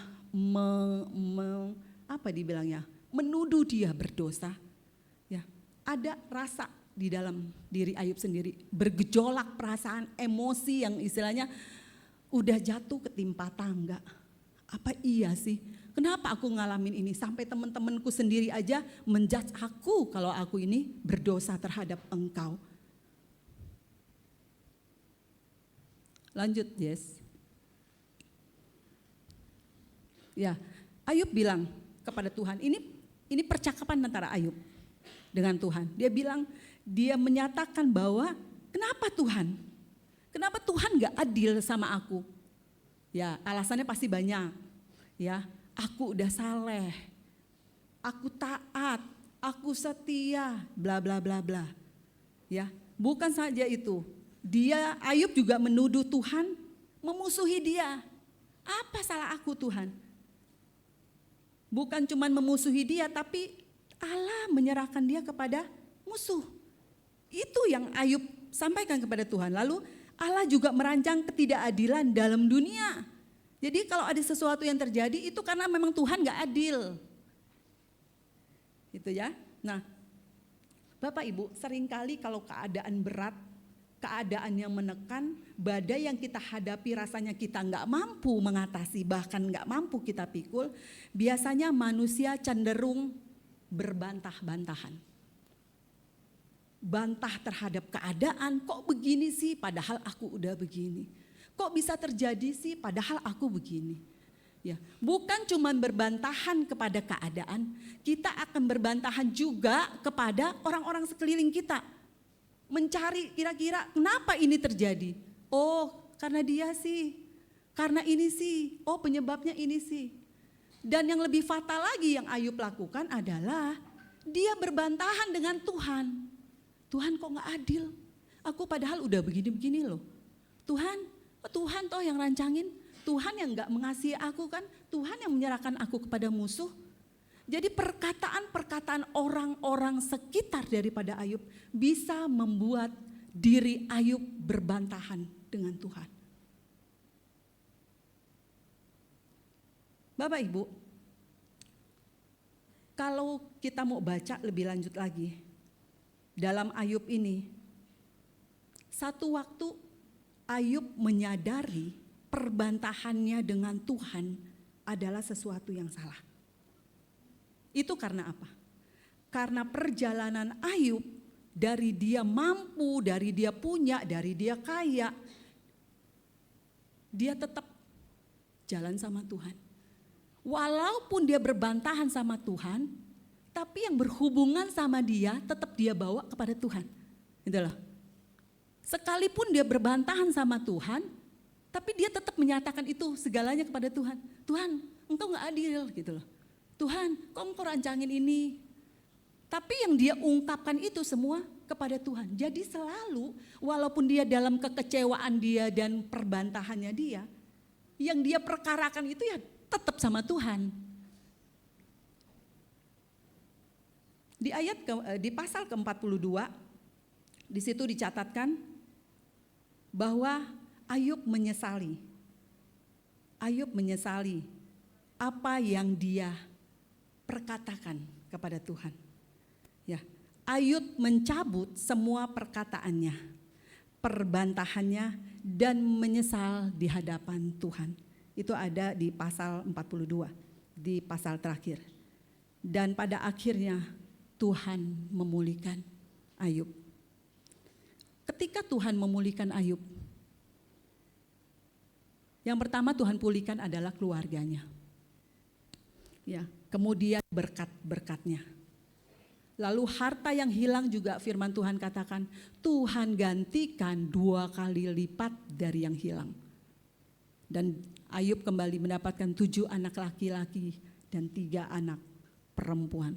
menuduh dia berdosa, ya, ada rasa di dalam diri Ayub sendiri, bergejolak perasaan, emosi yang istilahnya udah jatuh ketimpa tangga. Apa iya sih? Kenapa aku ngalamin ini? Sampai teman-temanku sendiri aja menjudge aku kalau aku ini berdosa terhadap engkau. Lanjut, Yes. Ya, Ayub bilang kepada Tuhan, ini percakapan antara Ayub dengan Tuhan. Dia menyatakan bahwa kenapa Tuhan? Kenapa Tuhan gak adil sama aku? Ya, alasannya pasti banyak. Ya, aku udah saleh, aku taat, aku setia, bla bla bla bla. Ya, bukan saja itu. Ayub juga menuduh Tuhan, memusuhi dia. Apa salah aku Tuhan? Bukan cuma memusuhi dia, tapi Allah menyerahkan dia kepada musuh. Itu yang Ayub sampaikan kepada Tuhan. Lalu Allah juga merancang ketidakadilan dalam dunia. Jadi kalau ada sesuatu yang terjadi itu karena memang Tuhan gak adil. Itu ya. Nah, Bapak Ibu, seringkali kalau keadaan berat, keadaan yang menekan, badai yang kita hadapi rasanya kita nggak mampu mengatasi, bahkan nggak mampu kita pikul, biasanya manusia cenderung berbantah-bantahan. Bantah terhadap keadaan, kok begini sih padahal aku udah begini. Kok bisa terjadi sih padahal aku begini. Ya, bukan cuma berbantahan kepada keadaan, kita akan berbantahan juga kepada orang-orang sekeliling kita. Mencari kira-kira kenapa ini terjadi. Oh, karena dia sih, karena ini sih, oh penyebabnya ini sih. Dan yang lebih fatal lagi yang Ayub lakukan adalah dia berbantahan dengan Tuhan. Tuhan kok gak adil, aku padahal udah begini-begini loh. Tuhan toh yang rancangin, Tuhan yang gak mengasihi aku kan, Tuhan yang menyerahkan aku kepada musuh. Jadi perkataan-perkataan orang-orang sekitar daripada Ayub bisa membuat diri Ayub berbantahan dengan Tuhan. Bapak Ibu, kalau kita mau baca lebih lanjut lagi, dalam Ayub ini, satu waktu Ayub menyadari perbantahannya dengan Tuhan adalah sesuatu yang salah. Itu karena apa? Karena perjalanan Ayub dari dia mampu, dari dia punya, dari dia kaya, dia tetap jalan sama Tuhan. Walaupun dia berbantahan sama Tuhan, tapi yang berhubungan sama dia tetap dia bawa kepada Tuhan. Gitu loh. Sekalipun dia berbantahan sama Tuhan, tapi dia tetap menyatakan itu segalanya kepada Tuhan. Tuhan, engkau gak adil gitu loh. Tuhan, kok engkau rancangin ini? Tapi yang dia ungkapkan itu semua kepada Tuhan. Jadi selalu walaupun dia dalam kekecewaan dia dan perbantahannya dia, yang dia perkarakan itu ya tetap sama Tuhan. Di pasal ke-42, di situ dicatatkan bahwa Ayub menyesali. Ayub menyesali apa yang dia perkatakan kepada Tuhan. Ya, Ayub mencabut semua perkataannya, perbantahannya dan menyesal di hadapan Tuhan. Itu ada di pasal 42, di pasal terakhir. Dan pada akhirnya Tuhan memulihkan Ayub. Ketika Tuhan memulihkan Ayub, yang pertama Tuhan pulihkan adalah keluarganya. Ya, kemudian berkat-berkatnya. Lalu harta yang hilang juga firman Tuhan katakan, Tuhan gantikan 2 kali lipat dari yang hilang. Dan Ayub kembali mendapatkan 7 anak laki-laki dan 3 anak perempuan.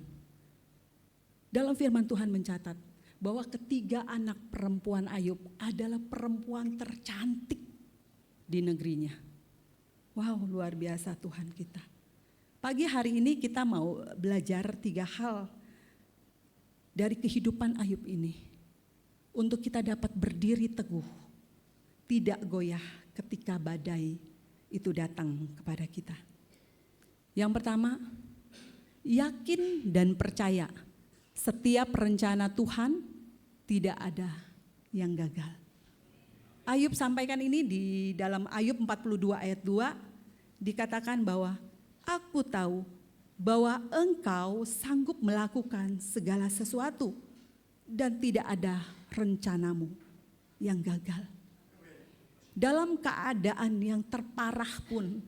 Dalam firman Tuhan mencatat bahwa ketiga anak perempuan Ayub adalah perempuan tercantik di negerinya. Wow, luar biasa Tuhan kita. Pagi hari ini kita mau belajar 3 hal dari kehidupan Ayub ini. Untuk kita dapat berdiri teguh, tidak goyah ketika badai itu datang kepada kita. Yang pertama, yakin dan percaya setiap rencana Tuhan tidak ada yang gagal. Ayub sampaikan ini di dalam Ayub 42 ayat 2, dikatakan bahwa aku tahu bahwa engkau sanggup melakukan segala sesuatu dan tidak ada rencanamu yang gagal. dalam keadaan yang terparah pun,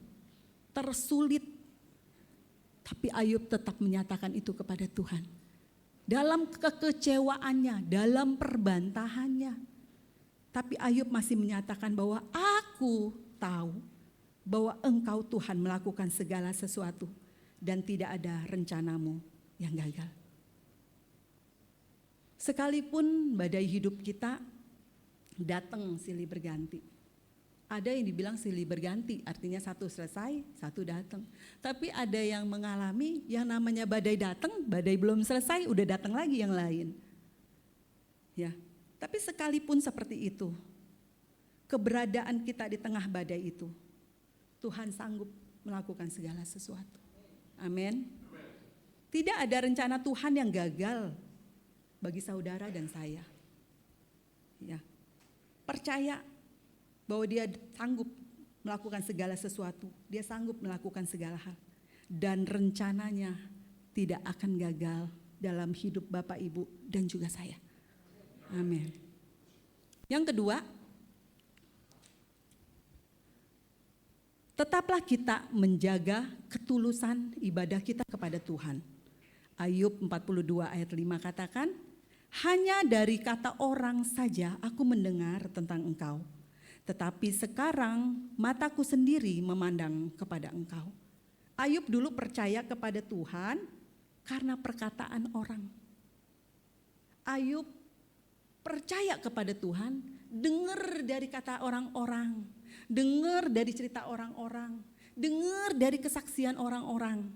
tersulit, tapi Ayub tetap menyatakan itu kepada Tuhan. Dalam kekecewaannya, dalam perbantahannya, tapi Ayub masih menyatakan bahwa aku tahu bahwa Engkau Tuhan melakukan segala sesuatu dan tidak ada rencanamu yang gagal. Sekalipun badai hidup kita datang silih berganti. Ada yang dibilang silih berganti, artinya satu selesai, satu datang. Tapi ada yang mengalami yang namanya badai datang, badai belum selesai, udah datang lagi yang lain. Ya, tapi sekalipun seperti itu, keberadaan kita di tengah badai itu, Tuhan sanggup melakukan segala sesuatu. Amin. Tidak ada rencana Tuhan yang gagal bagi saudara dan saya. Ya. Percaya bahwa Dia sanggup melakukan segala sesuatu. Dia sanggup melakukan segala hal. Dan rencananya tidak akan gagal dalam hidup Bapak, Ibu, dan juga saya. Amin. Yang kedua, tetaplah kita menjaga ketulusan ibadah kita kepada Tuhan. Ayub 42 ayat 5 katakan, hanya dari kata orang saja aku mendengar tentang Engkau. Tetapi sekarang mataku sendiri memandang kepada Engkau. Ayub dulu percaya kepada Tuhan karena perkataan orang. Ayub percaya kepada Tuhan, dengar dari kata orang-orang, dengar dari cerita orang-orang, dengar dari kesaksian orang-orang.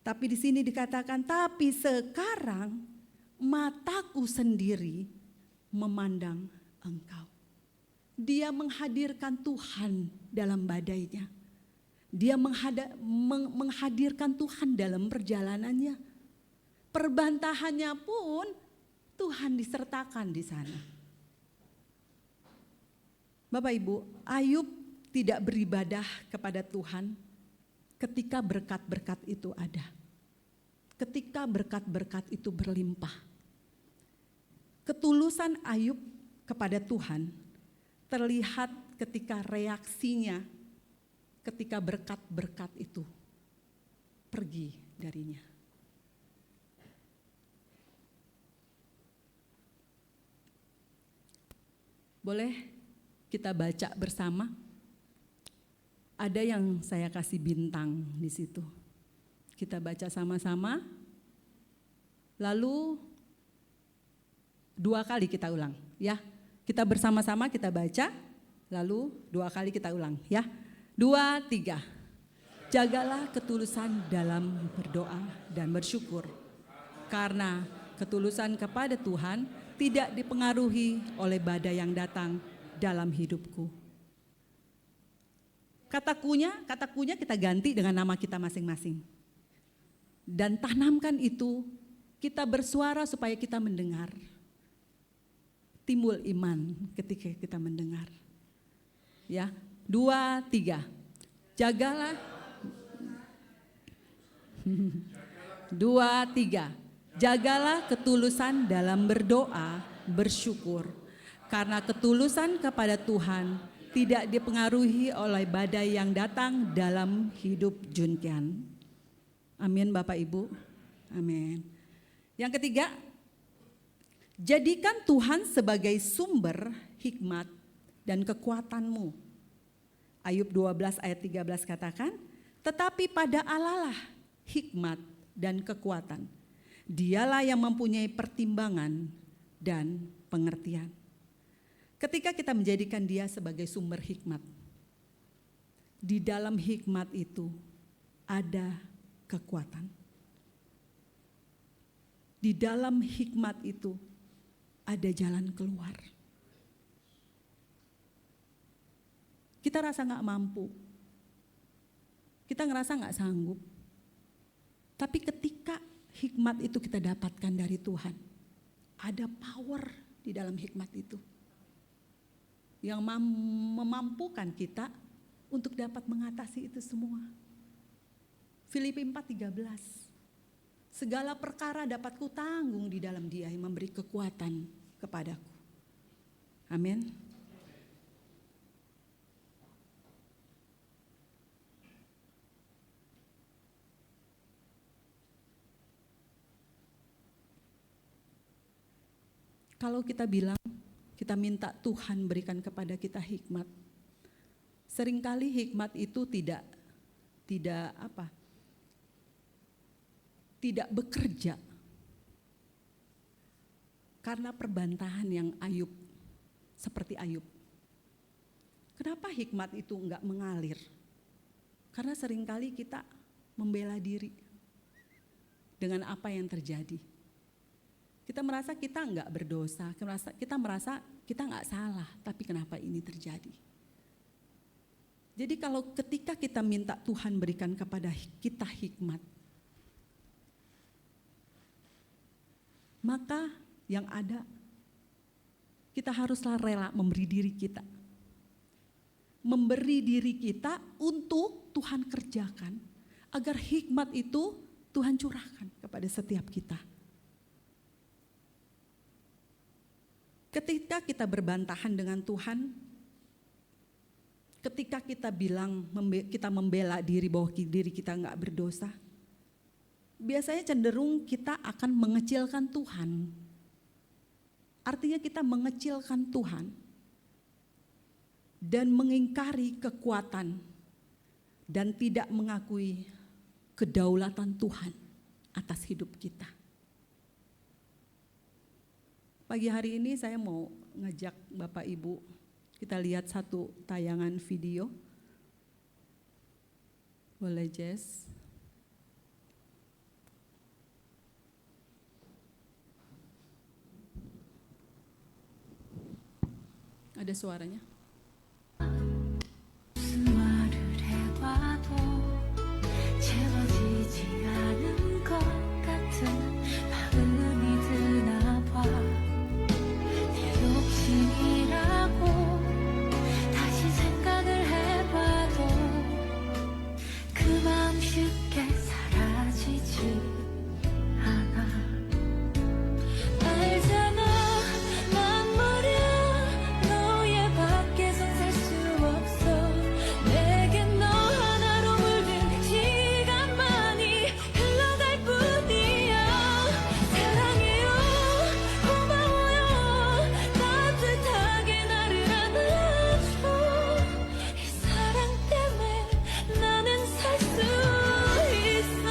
Tapi di sini dikatakan, tapi sekarang mataku sendiri memandang Engkau. Dia menghadirkan Tuhan dalam badainya. Dia menghadirkan Tuhan dalam perjalanannya. Perbantahannya pun Tuhan disertakan di sana. Bapak Ibu, Ayub tidak beribadah kepada Tuhan ketika berkat-berkat itu ada. Ketika berkat-berkat itu berlimpah. Ketulusan Ayub kepada Tuhan terlihat ketika reaksinya ketika berkat-berkat itu pergi darinya. Boleh kita baca bersama? Ada yang saya kasih bintang di situ. Kita baca sama-sama. Lalu 2 kali kita ulang, ya. Kita bersama-sama kita baca, lalu 2 kali kita ulang, ya. 2, 3. Jagalah ketulusan dalam berdoa dan bersyukur. Karena ketulusan kepada Tuhan tidak dipengaruhi oleh badai yang datang dalam hidupku. Kata kunya kita ganti dengan nama kita masing-masing. Dan tanamkan itu, kita bersuara supaya kita mendengar. Timbul iman ketika kita mendengar. Ya, 2, 3. Jagalah. 2, 3. Jagalah ketulusan dalam berdoa, bersyukur. Karena ketulusan kepada Tuhan tidak dipengaruhi oleh badai yang datang dalam hidup Junkian. Amin Bapak Ibu. Amin. Yang ketiga, jadikan Tuhan sebagai sumber hikmat dan kekuatanmu. Ayub 12 ayat 13 katakan, tetapi pada Allah lah hikmat dan kekuatan. Dialah yang mempunyai pertimbangan dan pengertian. Ketika kita menjadikan Dia sebagai sumber hikmat, di dalam hikmat itu ada kekuatan. Di dalam hikmat itu ada jalan keluar. Kita rasa gak mampu, kita ngerasa gak sanggup. Tapi ketika hikmat itu kita dapatkan dari Tuhan, ada power di dalam hikmat itu yang memampukan kita untuk dapat mengatasi itu semua. Filipi 4:13, segala perkara dapat kutanggung di dalam Dia yang memberi kekuatan kepadaku. Amin. kalau kita bilang, kita minta Tuhan berikan kepada kita hikmat. Seringkali hikmat itu tidak bekerja karena perbantahan yang seperti Ayub. Kenapa hikmat itu enggak mengalir? Karena seringkali kita membela diri dengan apa yang terjadi. Kita merasa kita enggak berdosa, kita merasa kita enggak salah, tapi kenapa ini terjadi? Jadi kalau ketika kita minta Tuhan berikan kepada kita hikmat, maka yang ada kita haruslah rela memberi diri kita. Memberi diri kita untuk Tuhan kerjakan, agar hikmat itu Tuhan curahkan kepada setiap kita. Ketika kita berbantahan dengan Tuhan, ketika kita bilang kita membela diri bahwa diri kita enggak berdosa, biasanya cenderung kita akan mengecilkan Tuhan. Artinya kita mengecilkan Tuhan dan mengingkari kekuatan dan tidak mengakui kedaulatan Tuhan atas hidup kita. Pagi hari ini saya mau ngajak Bapak Ibu, kita lihat satu tayangan video. Boleh Jess? Ada suaranya? 말을 해봐도 채워지지 않은 것 같은 마음이 드나 봐. 내 욕심이라고 다시 생각을 해봐도 그 마음 쉽게 사라지지 않아. 알잖아 난 말야 너의 밖에선 살 수 없어. 내겐 너 하나로 물든 시간만이 흘러갈 뿐이야. 사랑해요 고마워요 따뜻하게 나를 안아줘. 이 사랑 때문에 나는 살 수 있어.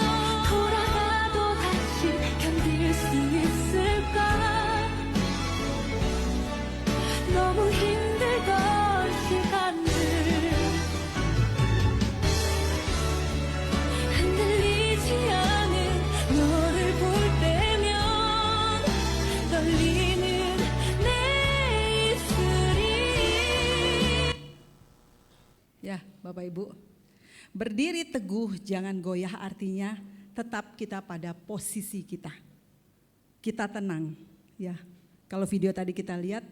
돌아가도 다시 견딜 수 있을까. 너무 힘들던 시간들 흔들리지 않은 너를 볼 때면 떨리는 내 입술이. Ya, Bapak Ibu. Berdiri teguh, jangan goyah, artinya tetap kita pada posisi kita. Kita tenang, ya. Kalau video tadi kita lihat,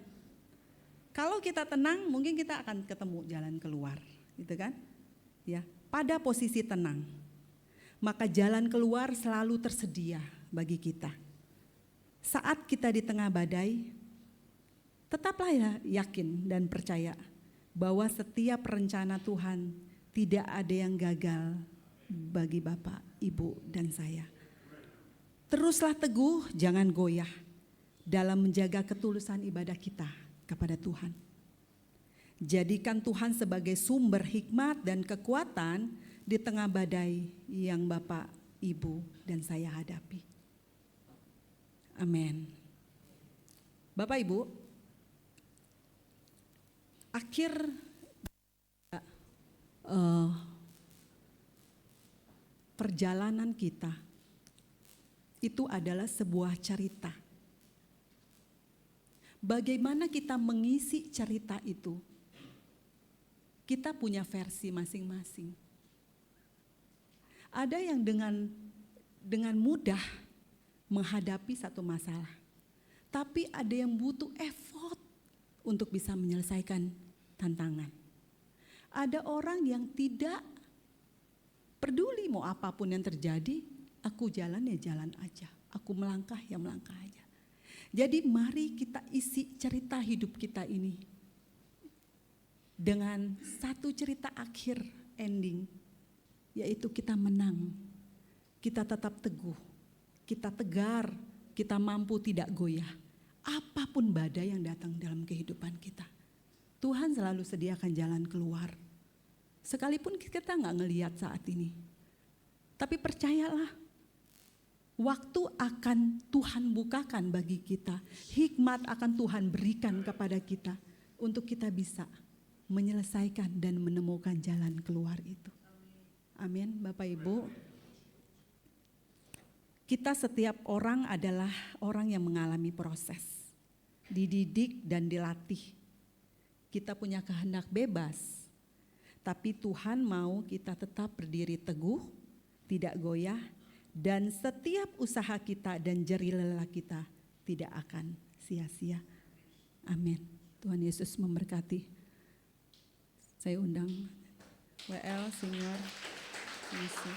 kalau kita tenang, mungkin kita akan ketemu jalan keluar, gitu kan? Ya, pada posisi tenang. Maka jalan keluar selalu tersedia bagi kita. Saat kita di tengah badai, tetaplah ya yakin dan percaya bahwa setiap rencana Tuhan tidak ada yang gagal bagi Bapak, Ibu, dan saya. Teruslah teguh, jangan goyah dalam menjaga ketulusan ibadah kita kepada Tuhan. Jadikan Tuhan sebagai sumber hikmat dan kekuatan di tengah badai yang Bapak, Ibu, dan saya hadapi. Amin. Bapak Ibu, akhir perjalanan kita itu adalah sebuah cerita. Bagaimana kita mengisi cerita itu? Kita punya versi masing-masing. Ada yang dengan mudah menghadapi satu masalah, tapi ada yang butuh effort untuk bisa menyelesaikan tantangan. Ada orang yang tidak peduli mau apapun yang terjadi, aku jalan ya jalan aja, aku melangkah ya melangkah aja. Jadi mari kita isi cerita hidup kita ini dengan satu cerita akhir ending, yaitu kita menang, kita tetap teguh, kita tegar, kita mampu tidak goyah apapun badai yang datang dalam kehidupan kita, Tuhan selalu sediakan jalan keluar. Sekalipun kita nggak ngelihat saat ini, tapi percayalah, waktu akan Tuhan bukakan bagi kita, hikmat akan Tuhan berikan kepada kita untuk kita bisa menyelesaikan dan menemukan jalan keluar itu. Amin, Bapak Ibu. Kita setiap orang adalah orang yang mengalami proses, dididik dan dilatih. Kita punya kehendak bebas, tapi Tuhan mau kita tetap berdiri teguh, tidak goyah, dan setiap usaha kita dan jerih lelah kita tidak akan sia-sia. Amin. Tuhan Yesus memberkati. Saya undang WL, Senior, Misi.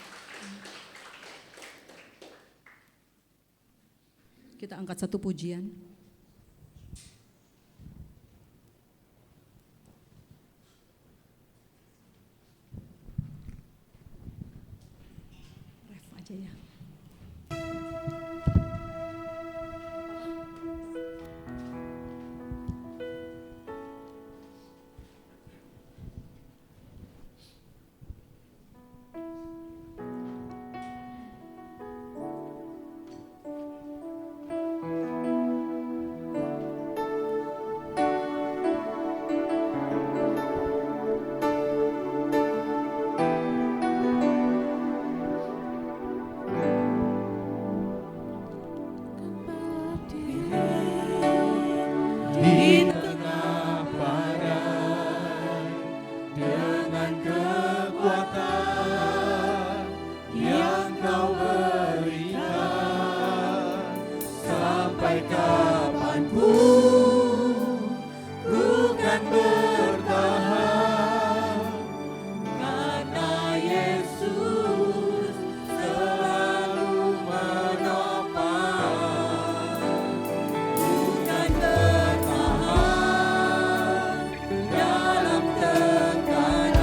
Kita angkat satu pujian. Ref aja ya. Di tengah badai dengan kekuatan yang Kau berikan, sampai kapanpun ku kan bertahan, karena Yesus selalu menopang. Bukan bertahan dalam tekanan,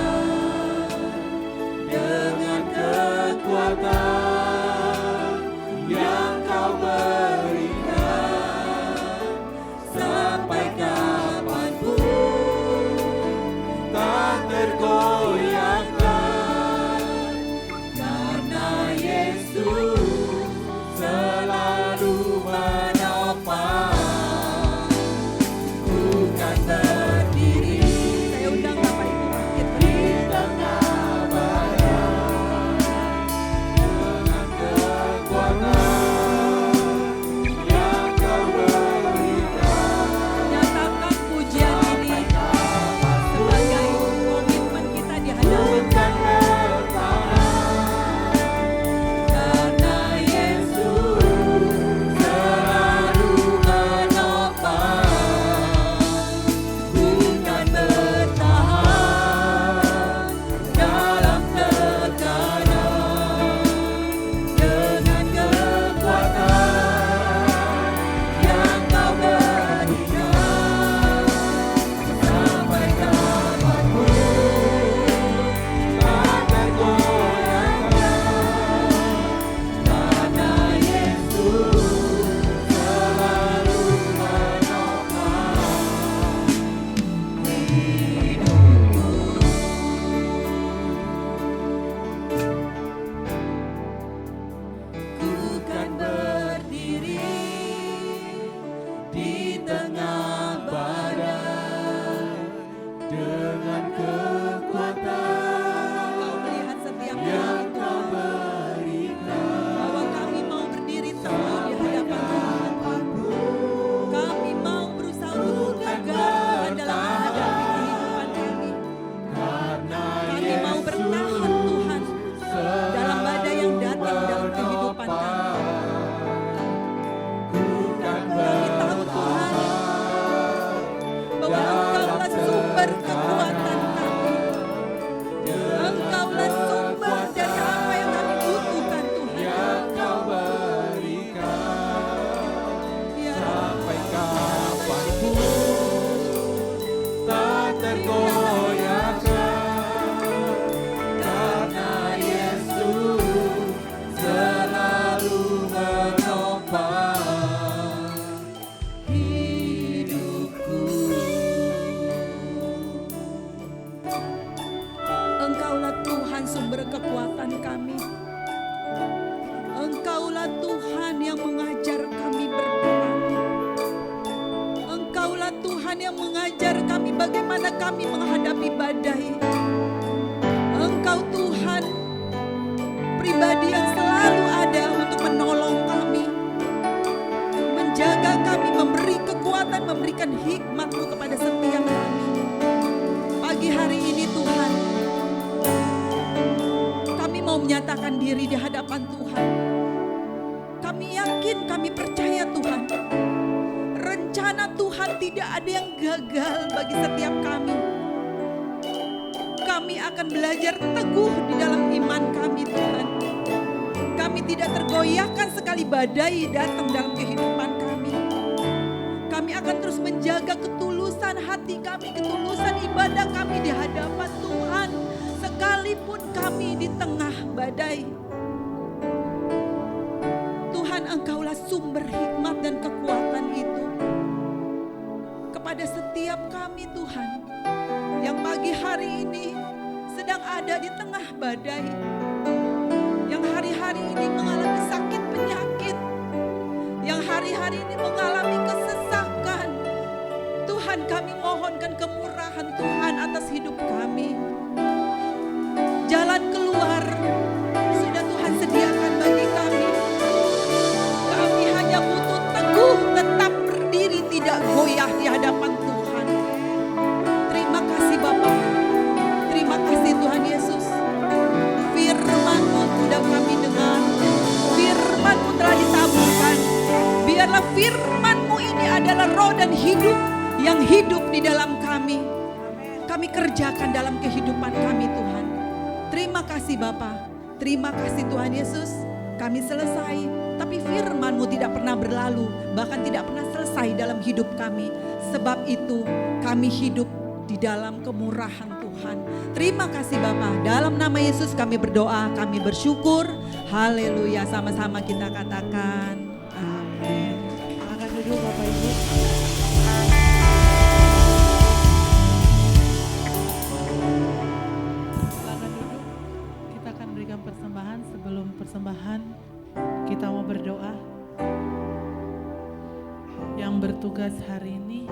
Tuhan sumber kekuatan kami. Engkaulah Tuhan yang mengajar kami berperang. Engkaulah Tuhan yang mengajar kami bagaimana kami menghadapi badai. Engkau Tuhan pribadi yang selalu ada untuk menolong kami, menjaga kami, memberi kekuatan, memberikan hikmat-Mu kepada setiap kami. Pagi hari ini Tuhan, kami mau menyatakan diri di hadapan Tuhan. Kami yakin, kami percaya Tuhan, rencana Tuhan tidak ada yang gagal bagi setiap kami. Kami akan belajar teguh di dalam iman kami Tuhan. Kami tidak tergoyahkan sekali badai datang dalam kehidupan kami. Kami akan terus menjaga ketulusan hati kami, ketulusan ibadah kami di hadapan Tuhan. Sekalipun kami di tengah badai. Tuhan, Engkaulah sumber hikmat dan kekuatan itu. Kepada setiap kami Tuhan, yang pagi hari ini sedang ada di tengah badai, yang hari-hari ini mengalami sakit penyakit, yang hari-hari ini mengalami kesesakan. Tuhan, kami mohonkan kemurahan Tuhan atas hidup kami. Jalan keluar sudah Tuhan sediakan bagi kami. Kami hanya butuh teguh, tetap berdiri, tidak goyah di hadapan Tuhan. Terima kasih Bapa. Terima kasih Tuhan Yesus. Firman-Mu sudah kami dengar. Firman-Mu telah ditaburkan. Biarlah firman-Mu ini adalah roh dan hidup yang hidup di dalam kami. Kami kerjakan dalam kehidupan kami Tuhan. Terima kasih Bapa. Terima kasih Tuhan Yesus. Kami selesai, tapi firman-Mu tidak pernah berlalu, bahkan tidak pernah selesai dalam hidup kami. Sebab itu kami hidup di dalam kemurahan Tuhan. Terima kasih Bapa. Dalam nama Yesus kami berdoa, kami bersyukur. Haleluya. Sama-sama kita katakan amin. Silakan duduk Bapak Ibu. Silakan duduk. Kita akan berikan persembahan. Sebelum persembahan kita mau berdoa. Yang bertugas hari ini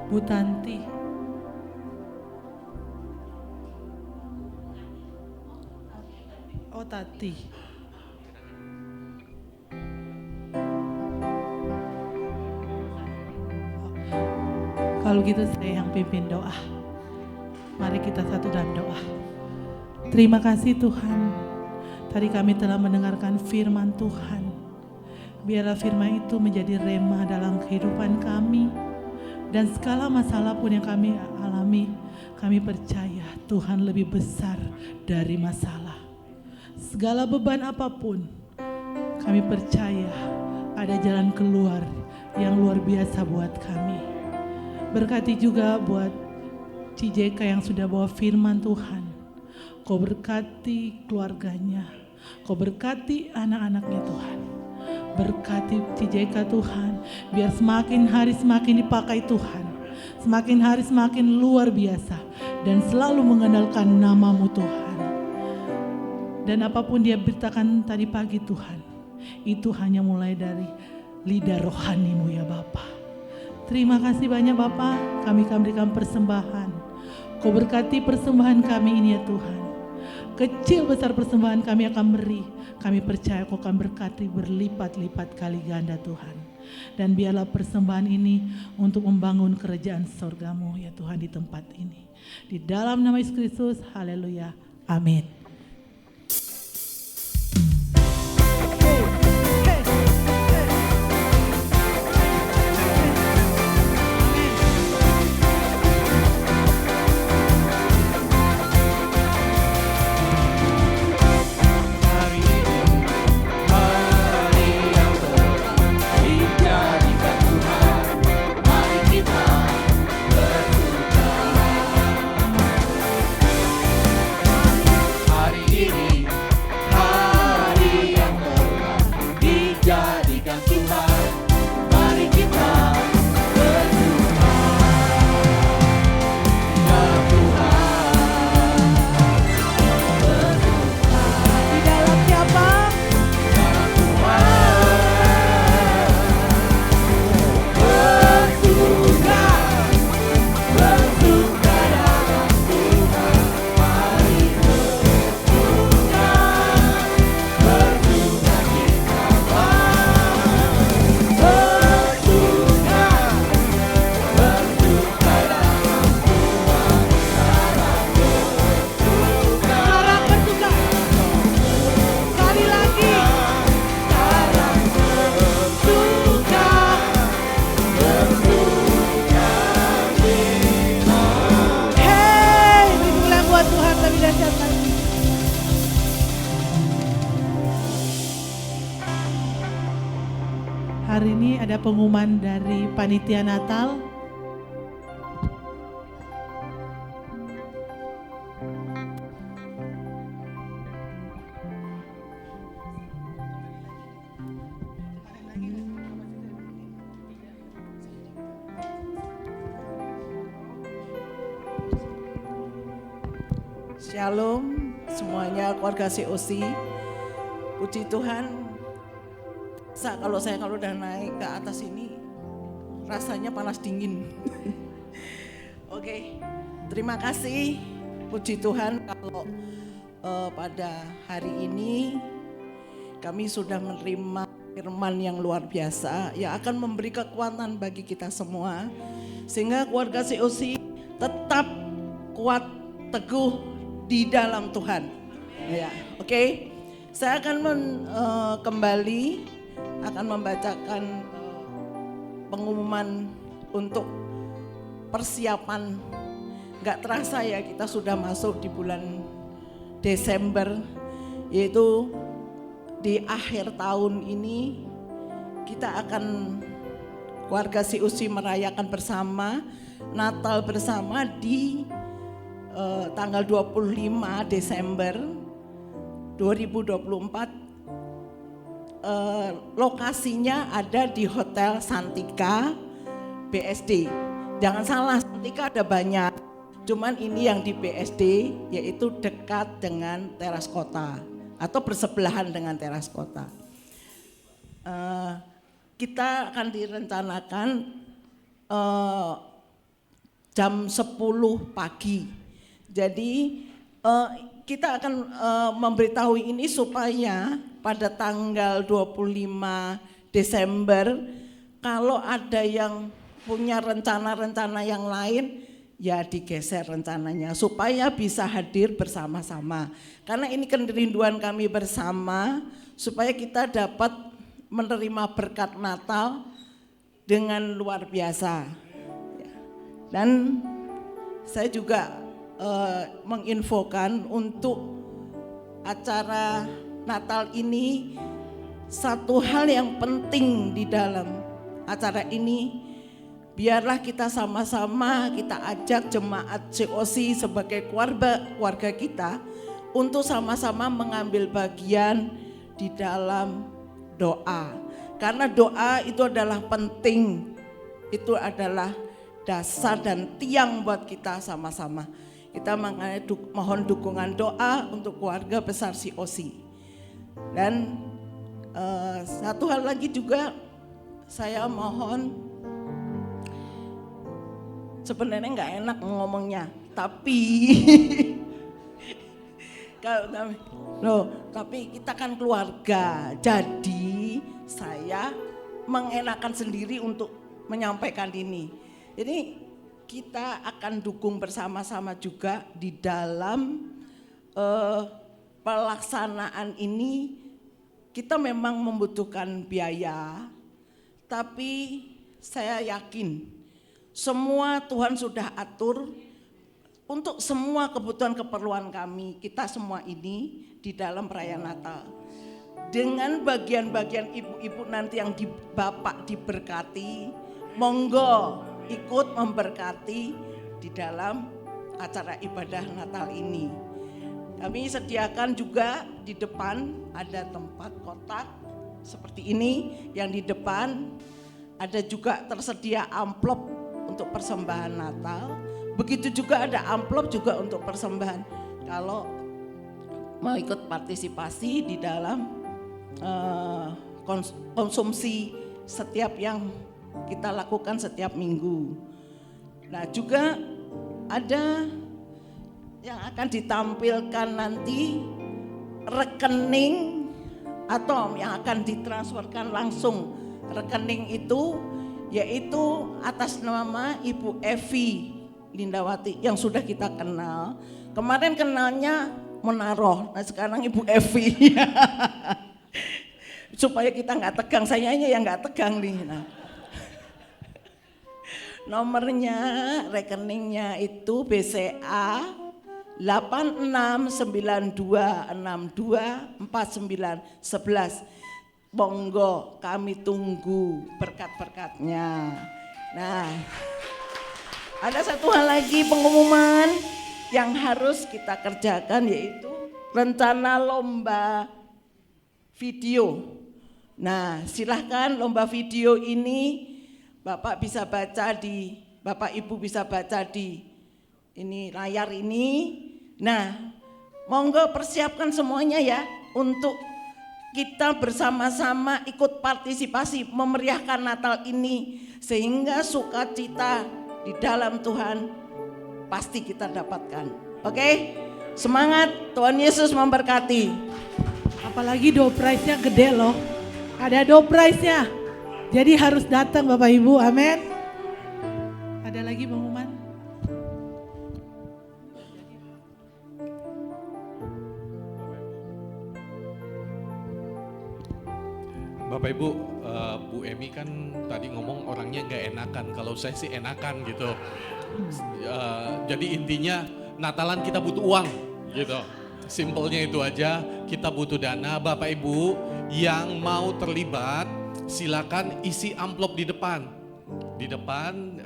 Bu Tanti. Oh Tati. Kalau gitu saya yang pimpin doa. Mari kita satu dalam doa. Terima kasih Tuhan. Tadi kami telah mendengarkan firman Tuhan. Biarlah firman itu menjadi rema dalam kehidupan kami. Dan segala masalah pun yang kami alami, kami percaya Tuhan lebih besar dari masalah. Segala beban apapun, kami percaya ada jalan keluar yang luar biasa buat kami. Berkati juga buat CJK yang sudah bawa firman Tuhan. Kau berkati keluarganya, Kau berkati anak-anaknya Tuhan. Berkati CJK Tuhan, biar semakin hari semakin dipakai Tuhan. Semakin hari semakin luar biasa dan selalu mengandalkan nama-Mu Tuhan. Dan apapun dia beritakan tadi pagi Tuhan, itu hanya mulai dari lidah rohani-Mu ya Bapa. Terima kasih banyak Bapa, kami akan berikan persembahan. Kau berkati persembahan kami ini ya Tuhan. Kecil besar persembahan kami akan beri. Kami percaya Kau akan berkati berlipat-lipat kali ganda Tuhan. Dan biarlah persembahan ini untuk membangun kerajaan sorga-Mu ya Tuhan di tempat ini. Di dalam nama Yesus Kristus, haleluya, amin. Dijadikan Tuhan, mari kita Hari ini ada pengumuman dari panitia Natal. Shalom semuanya keluarga COC. Puji Tuhan. Kalau saya udah naik ke atas ini rasanya panas dingin. Oke, terima kasih. Puji Tuhan kalau pada hari ini kami sudah menerima firman yang luar biasa yang akan memberi kekuatan bagi kita semua sehingga keluarga COC tetap kuat teguh di dalam Tuhan. Ya, oke. Saya akan kembali akan membacakan pengumuman untuk persiapan. Gak terasa ya kita sudah masuk di bulan Desember, yaitu di akhir tahun ini kita akan keluarga COC merayakan bersama Natal bersama di tanggal 25 Desember 2024. Lokasinya ada di Hotel Santika BSD. Jangan salah, Santika ada banyak. Cuman ini yang di BSD yaitu dekat dengan teras kota atau bersebelahan dengan teras kota. Kita akan direncanakan jam 10 pagi. Jadi kita akan memberitahu ini supaya pada tanggal 25 Desember kalau ada yang punya rencana-rencana yang lain ya digeser rencananya supaya bisa hadir bersama-sama. Karena ini kerinduan kami bersama supaya kita dapat menerima berkat Natal dengan luar biasa. Dan saya juga menginfokan untuk acara Natal ini satu hal yang penting di dalam acara ini, biarlah kita sama-sama kita ajak jemaat COC sebagai keluarga kita untuk sama-sama mengambil bagian di dalam doa. Karena doa itu adalah penting, itu adalah dasar dan tiang buat kita sama-sama. Kita mohon dukungan doa untuk keluarga besar COC. Dan satu hal lagi juga saya mohon, sebenarnya nggak enak ngomongnya, tapi tapi kita kan keluarga, jadi saya mengenakan sendiri untuk menyampaikan ini. Jadi kita akan dukung bersama-sama juga di dalam pelaksanaan ini. Kita memang membutuhkan biaya, tapi saya yakin semua Tuhan sudah atur untuk semua kebutuhan keperluan kami, kita semua ini di dalam perayaan Natal. Dengan bagian-bagian ibu-ibu nanti yang Bapak diberkati, monggo ikut memberkati di dalam acara ibadah Natal ini. Kami sediakan juga di depan ada tempat kotak seperti ini, yang di depan ada juga tersedia amplop untuk persembahan Natal. Begitu juga ada amplop juga untuk persembahan kalau mau ikut partisipasi di dalam konsumsi setiap yang kita lakukan setiap minggu. Nah juga ada yang akan ditampilkan nanti rekening atau yang akan ditransferkan langsung. Rekening itu yaitu atas nama Ibu Evi Lindawati yang sudah kita kenal. Kemarin kenalnya Menaroh, nah sekarang Ibu Evi. Supaya kita nggak tegang, sayanya yang nggak tegang nih. Nah. Nomornya, rekeningnya itu BCA 8692624911. monggo kami tunggu berkat-berkatnya. Nah, ada satu hal lagi pengumuman yang harus kita kerjakan, yaitu rencana lomba video. Nah, silahkan lomba video ini Bapak Ibu bisa baca di ini layar ini. Nah, monggo persiapkan semuanya ya untuk kita bersama-sama ikut partisipasi memeriahkan Natal ini, sehingga sukacita di dalam Tuhan pasti kita dapatkan. Oke? Semangat, Tuhan Yesus memberkati. Apalagi door prize-nya gede loh. Ada door prize-nya. Jadi harus datang Bapak Ibu, amin. Ada lagi pengumuman? Bapak Ibu, Bu Emi kan tadi ngomong orangnya nggak enakan, kalau saya sih enakan gitu. Jadi intinya Natalan kita butuh uang gitu. Simpelnya itu aja, kita butuh dana. Bapak Ibu yang mau terlibat silakan isi amplop di depan. Di depan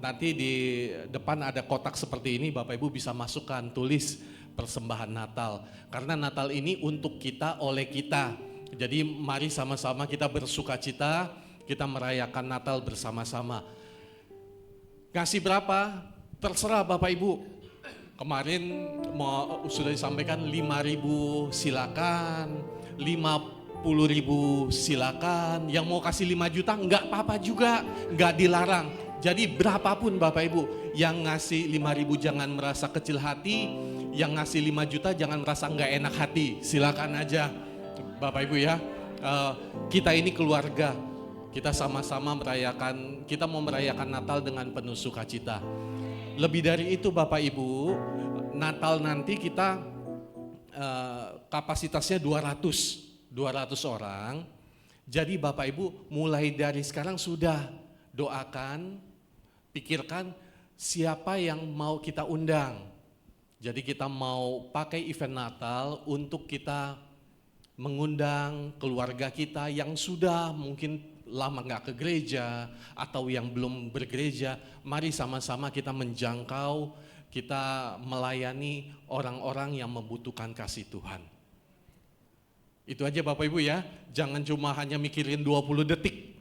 nanti di depan ada kotak seperti ini, Bapak Ibu bisa masukkan, tulis persembahan Natal. Karena Natal ini untuk kita, oleh kita. Jadi mari sama-sama kita bersukacita, kita merayakan Natal bersama-sama. Kasih berapa? Terserah Bapak Ibu. Kemarin sudah disampaikan 5.000 silakan, 50.000 silakan. Yang mau kasih 5 juta enggak apa-apa juga, enggak dilarang. Jadi berapapun Bapak Ibu, yang ngasih 5.000 jangan merasa kecil hati, yang ngasih 5 juta jangan merasa enggak enak hati, silakan aja. Bapak Ibu ya, kita ini keluarga, kita sama-sama merayakan, kita mau merayakan Natal dengan penuh sukacita. Lebih dari itu Bapak Ibu, Natal nanti kita kapasitasnya 200 orang. Jadi Bapak Ibu mulai dari sekarang sudah doakan, pikirkan siapa yang mau kita undang. Jadi kita mau pakai event Natal untuk kita mengundang keluarga kita yang sudah mungkin lama nggak ke gereja atau yang belum bergereja. Mari sama-sama kita menjangkau, kita melayani orang-orang yang membutuhkan kasih Tuhan. Itu aja Bapak Ibu ya, jangan cuma hanya mikirin 20 detik.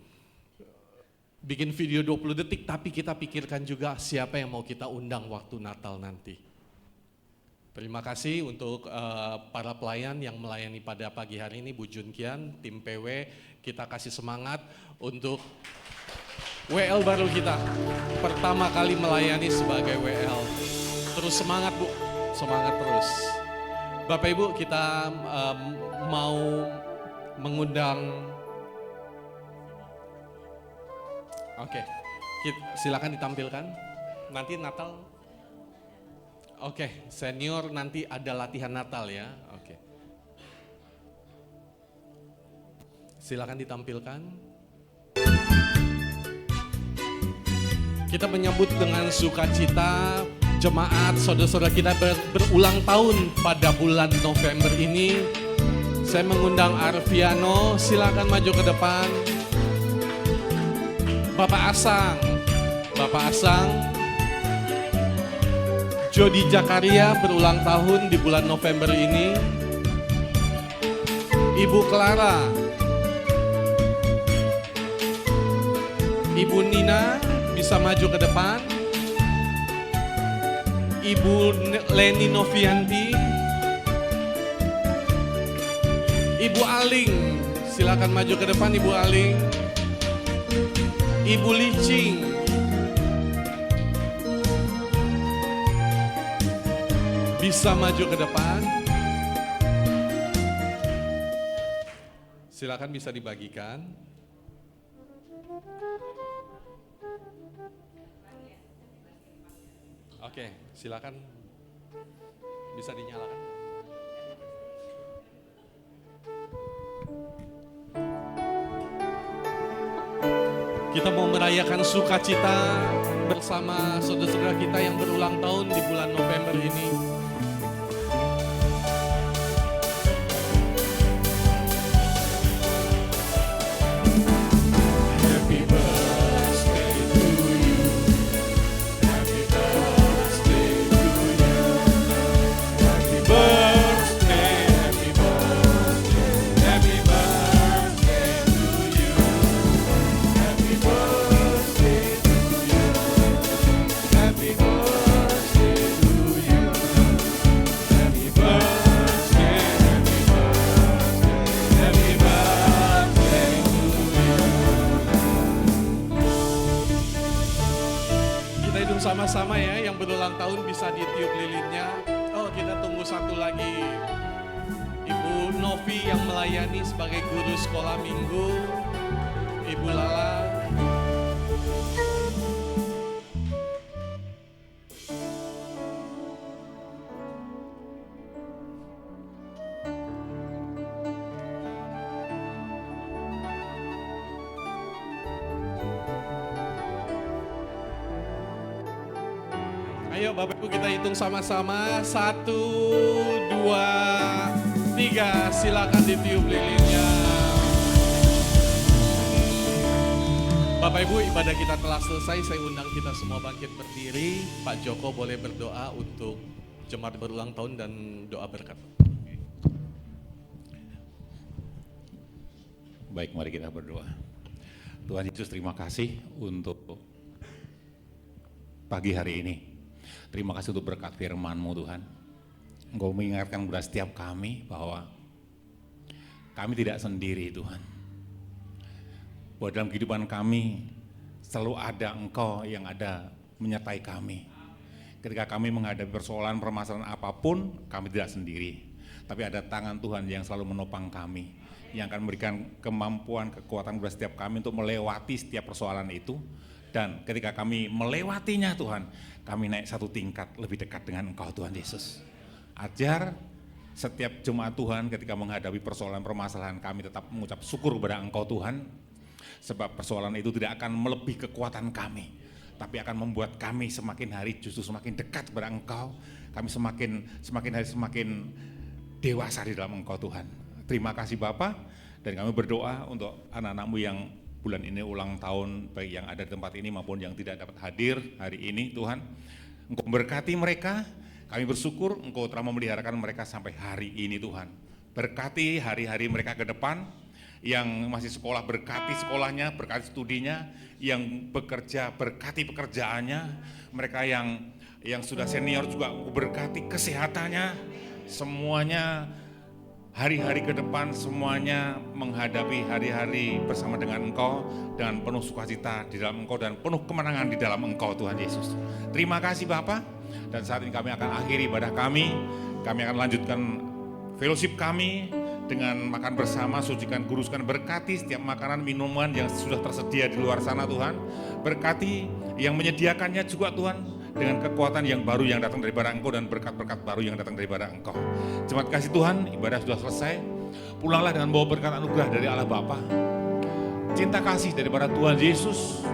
Bikin video 20 detik, tapi kita pikirkan juga siapa yang mau kita undang waktu Natal nanti. Terima kasih untuk para pelayan yang melayani pada pagi hari ini, Bu Junkian, tim PW, kita kasih semangat untuk WL baru kita. Pertama kali melayani sebagai WL. Terus semangat Bu, semangat terus. Bapak Ibu kita mau mengundang, oke, silakan ditampilkan, nanti Natal. Oke, senior nanti ada latihan Natal ya. Oke. Silakan ditampilkan. Kita menyambut dengan sukacita jemaat saudara-saudara kita berulang tahun pada bulan November ini. Saya mengundang Arviano, silakan maju ke depan. Bapak Asang. Jody Jakaria berulang tahun di bulan November ini. Ibu Clara, Ibu Nina bisa maju ke depan. Ibu Leni Novianti, Ibu Aling, silakan maju ke depan Ibu Aling. Ibu Licing, bisa maju ke depan. Silakan bisa dibagikan. Oke, silakan bisa dinyalakan. Kita mau merayakan sukacita bersama saudara-saudara kita yang berulang tahun di bulan November ini. sama-sama ya, yang berulang tahun bisa ditiup lilinnya. Oh, kita tunggu satu lagi. Ibu Novi yang melayani sebagai guru sekolah minggu. Ibu Lala. Ayo Bapak Ibu kita hitung sama-sama. 1, 2, 3. Silakan ditiup lilinnya. Bapak Ibu, ibadah kita telah selesai. Saya undang kita semua bangkit berdiri. Pak Joko boleh berdoa untuk jemaat berulang tahun dan doa berkat. Baik, mari kita berdoa. Tuhan Yesus, terima kasih untuk pagi hari ini. Terima kasih untuk berkat firman-Mu Tuhan. Engkau mengingatkan kepada setiap kami bahwa kami tidak sendiri Tuhan. Bahwa dalam kehidupan kami selalu ada Engkau yang ada menyertai kami. Ketika kami menghadapi persoalan permasalahan apapun, kami tidak sendiri. Tapi ada tangan Tuhan yang selalu menopang kami, yang akan memberikan kemampuan, kekuatan kepada setiap kami untuk melewati setiap persoalan itu. Dan ketika kami melewatinya Tuhan, kami naik satu tingkat lebih dekat dengan Engkau Tuhan Yesus. Ajar setiap jemaat Tuhan ketika menghadapi persoalan permasalahan, kami tetap mengucap syukur kepada Engkau Tuhan. Sebab persoalan itu tidak akan melebihi kekuatan kami, tapi akan membuat kami semakin hari justru semakin dekat kepada Engkau. Kami semakin hari semakin dewasa di dalam Engkau Tuhan. Terima kasih Bapa, dan kami berdoa untuk anak-anak-Mu yang bulan ini ulang tahun, baik yang ada di tempat ini maupun yang tidak dapat hadir hari ini Tuhan. Engkau berkati mereka, kami bersyukur Engkau telah memeliharakan mereka sampai hari ini Tuhan. Berkati hari-hari mereka ke depan, yang masih sekolah berkati sekolahnya, berkati studinya, yang bekerja berkati pekerjaannya, mereka yang sudah senior juga berkati kesehatannya, semuanya hari-hari ke depan semuanya menghadapi hari-hari bersama dengan Engkau dan penuh sukacita di dalam Engkau dan penuh kemenangan di dalam Engkau Tuhan Yesus. Terima kasih Bapa, dan saat ini kami akan akhiri ibadah kami akan lanjutkan fellowship kami dengan makan bersama, sucikan, kuduskan, berkati setiap makanan, minuman yang sudah tersedia di luar sana Tuhan. Berkati yang menyediakannya juga Tuhan, dengan kekuatan yang baru yang datang daripada Engkau dan berkat-berkat baru yang datang daripada Engkau. Terima kasih Tuhan, ibadah sudah selesai. Pulanglah dengan bawa berkat anugerah dari Allah Bapa, cinta kasih daripada Tuhan Yesus,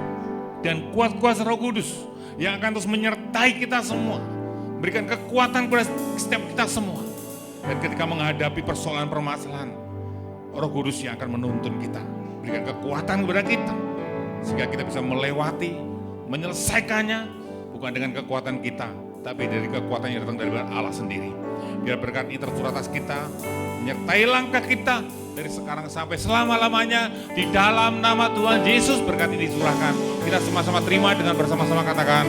dan kuat kuasa Roh Kudus yang akan terus menyertai kita semua, berikan kekuatan kepada setiap kita semua. Dan ketika menghadapi persoalan permasalahan, Roh Kudus yang akan menuntun kita, berikan kekuatan kepada kita, sehingga kita bisa melewati, menyelesaikannya, bukan dengan kekuatan kita, tapi dari kekuatan yang datang dari Allah sendiri. Biar berkat ini tercurah atas kita, menyertai langkah kita dari sekarang sampai selama-lamanya. Di dalam nama Tuhan Yesus berkat ini dicurahkan. Kita sama-sama terima dengan bersama-sama katakan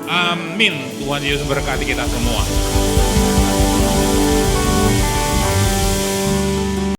amin. Tuhan Yesus berkati kita semua.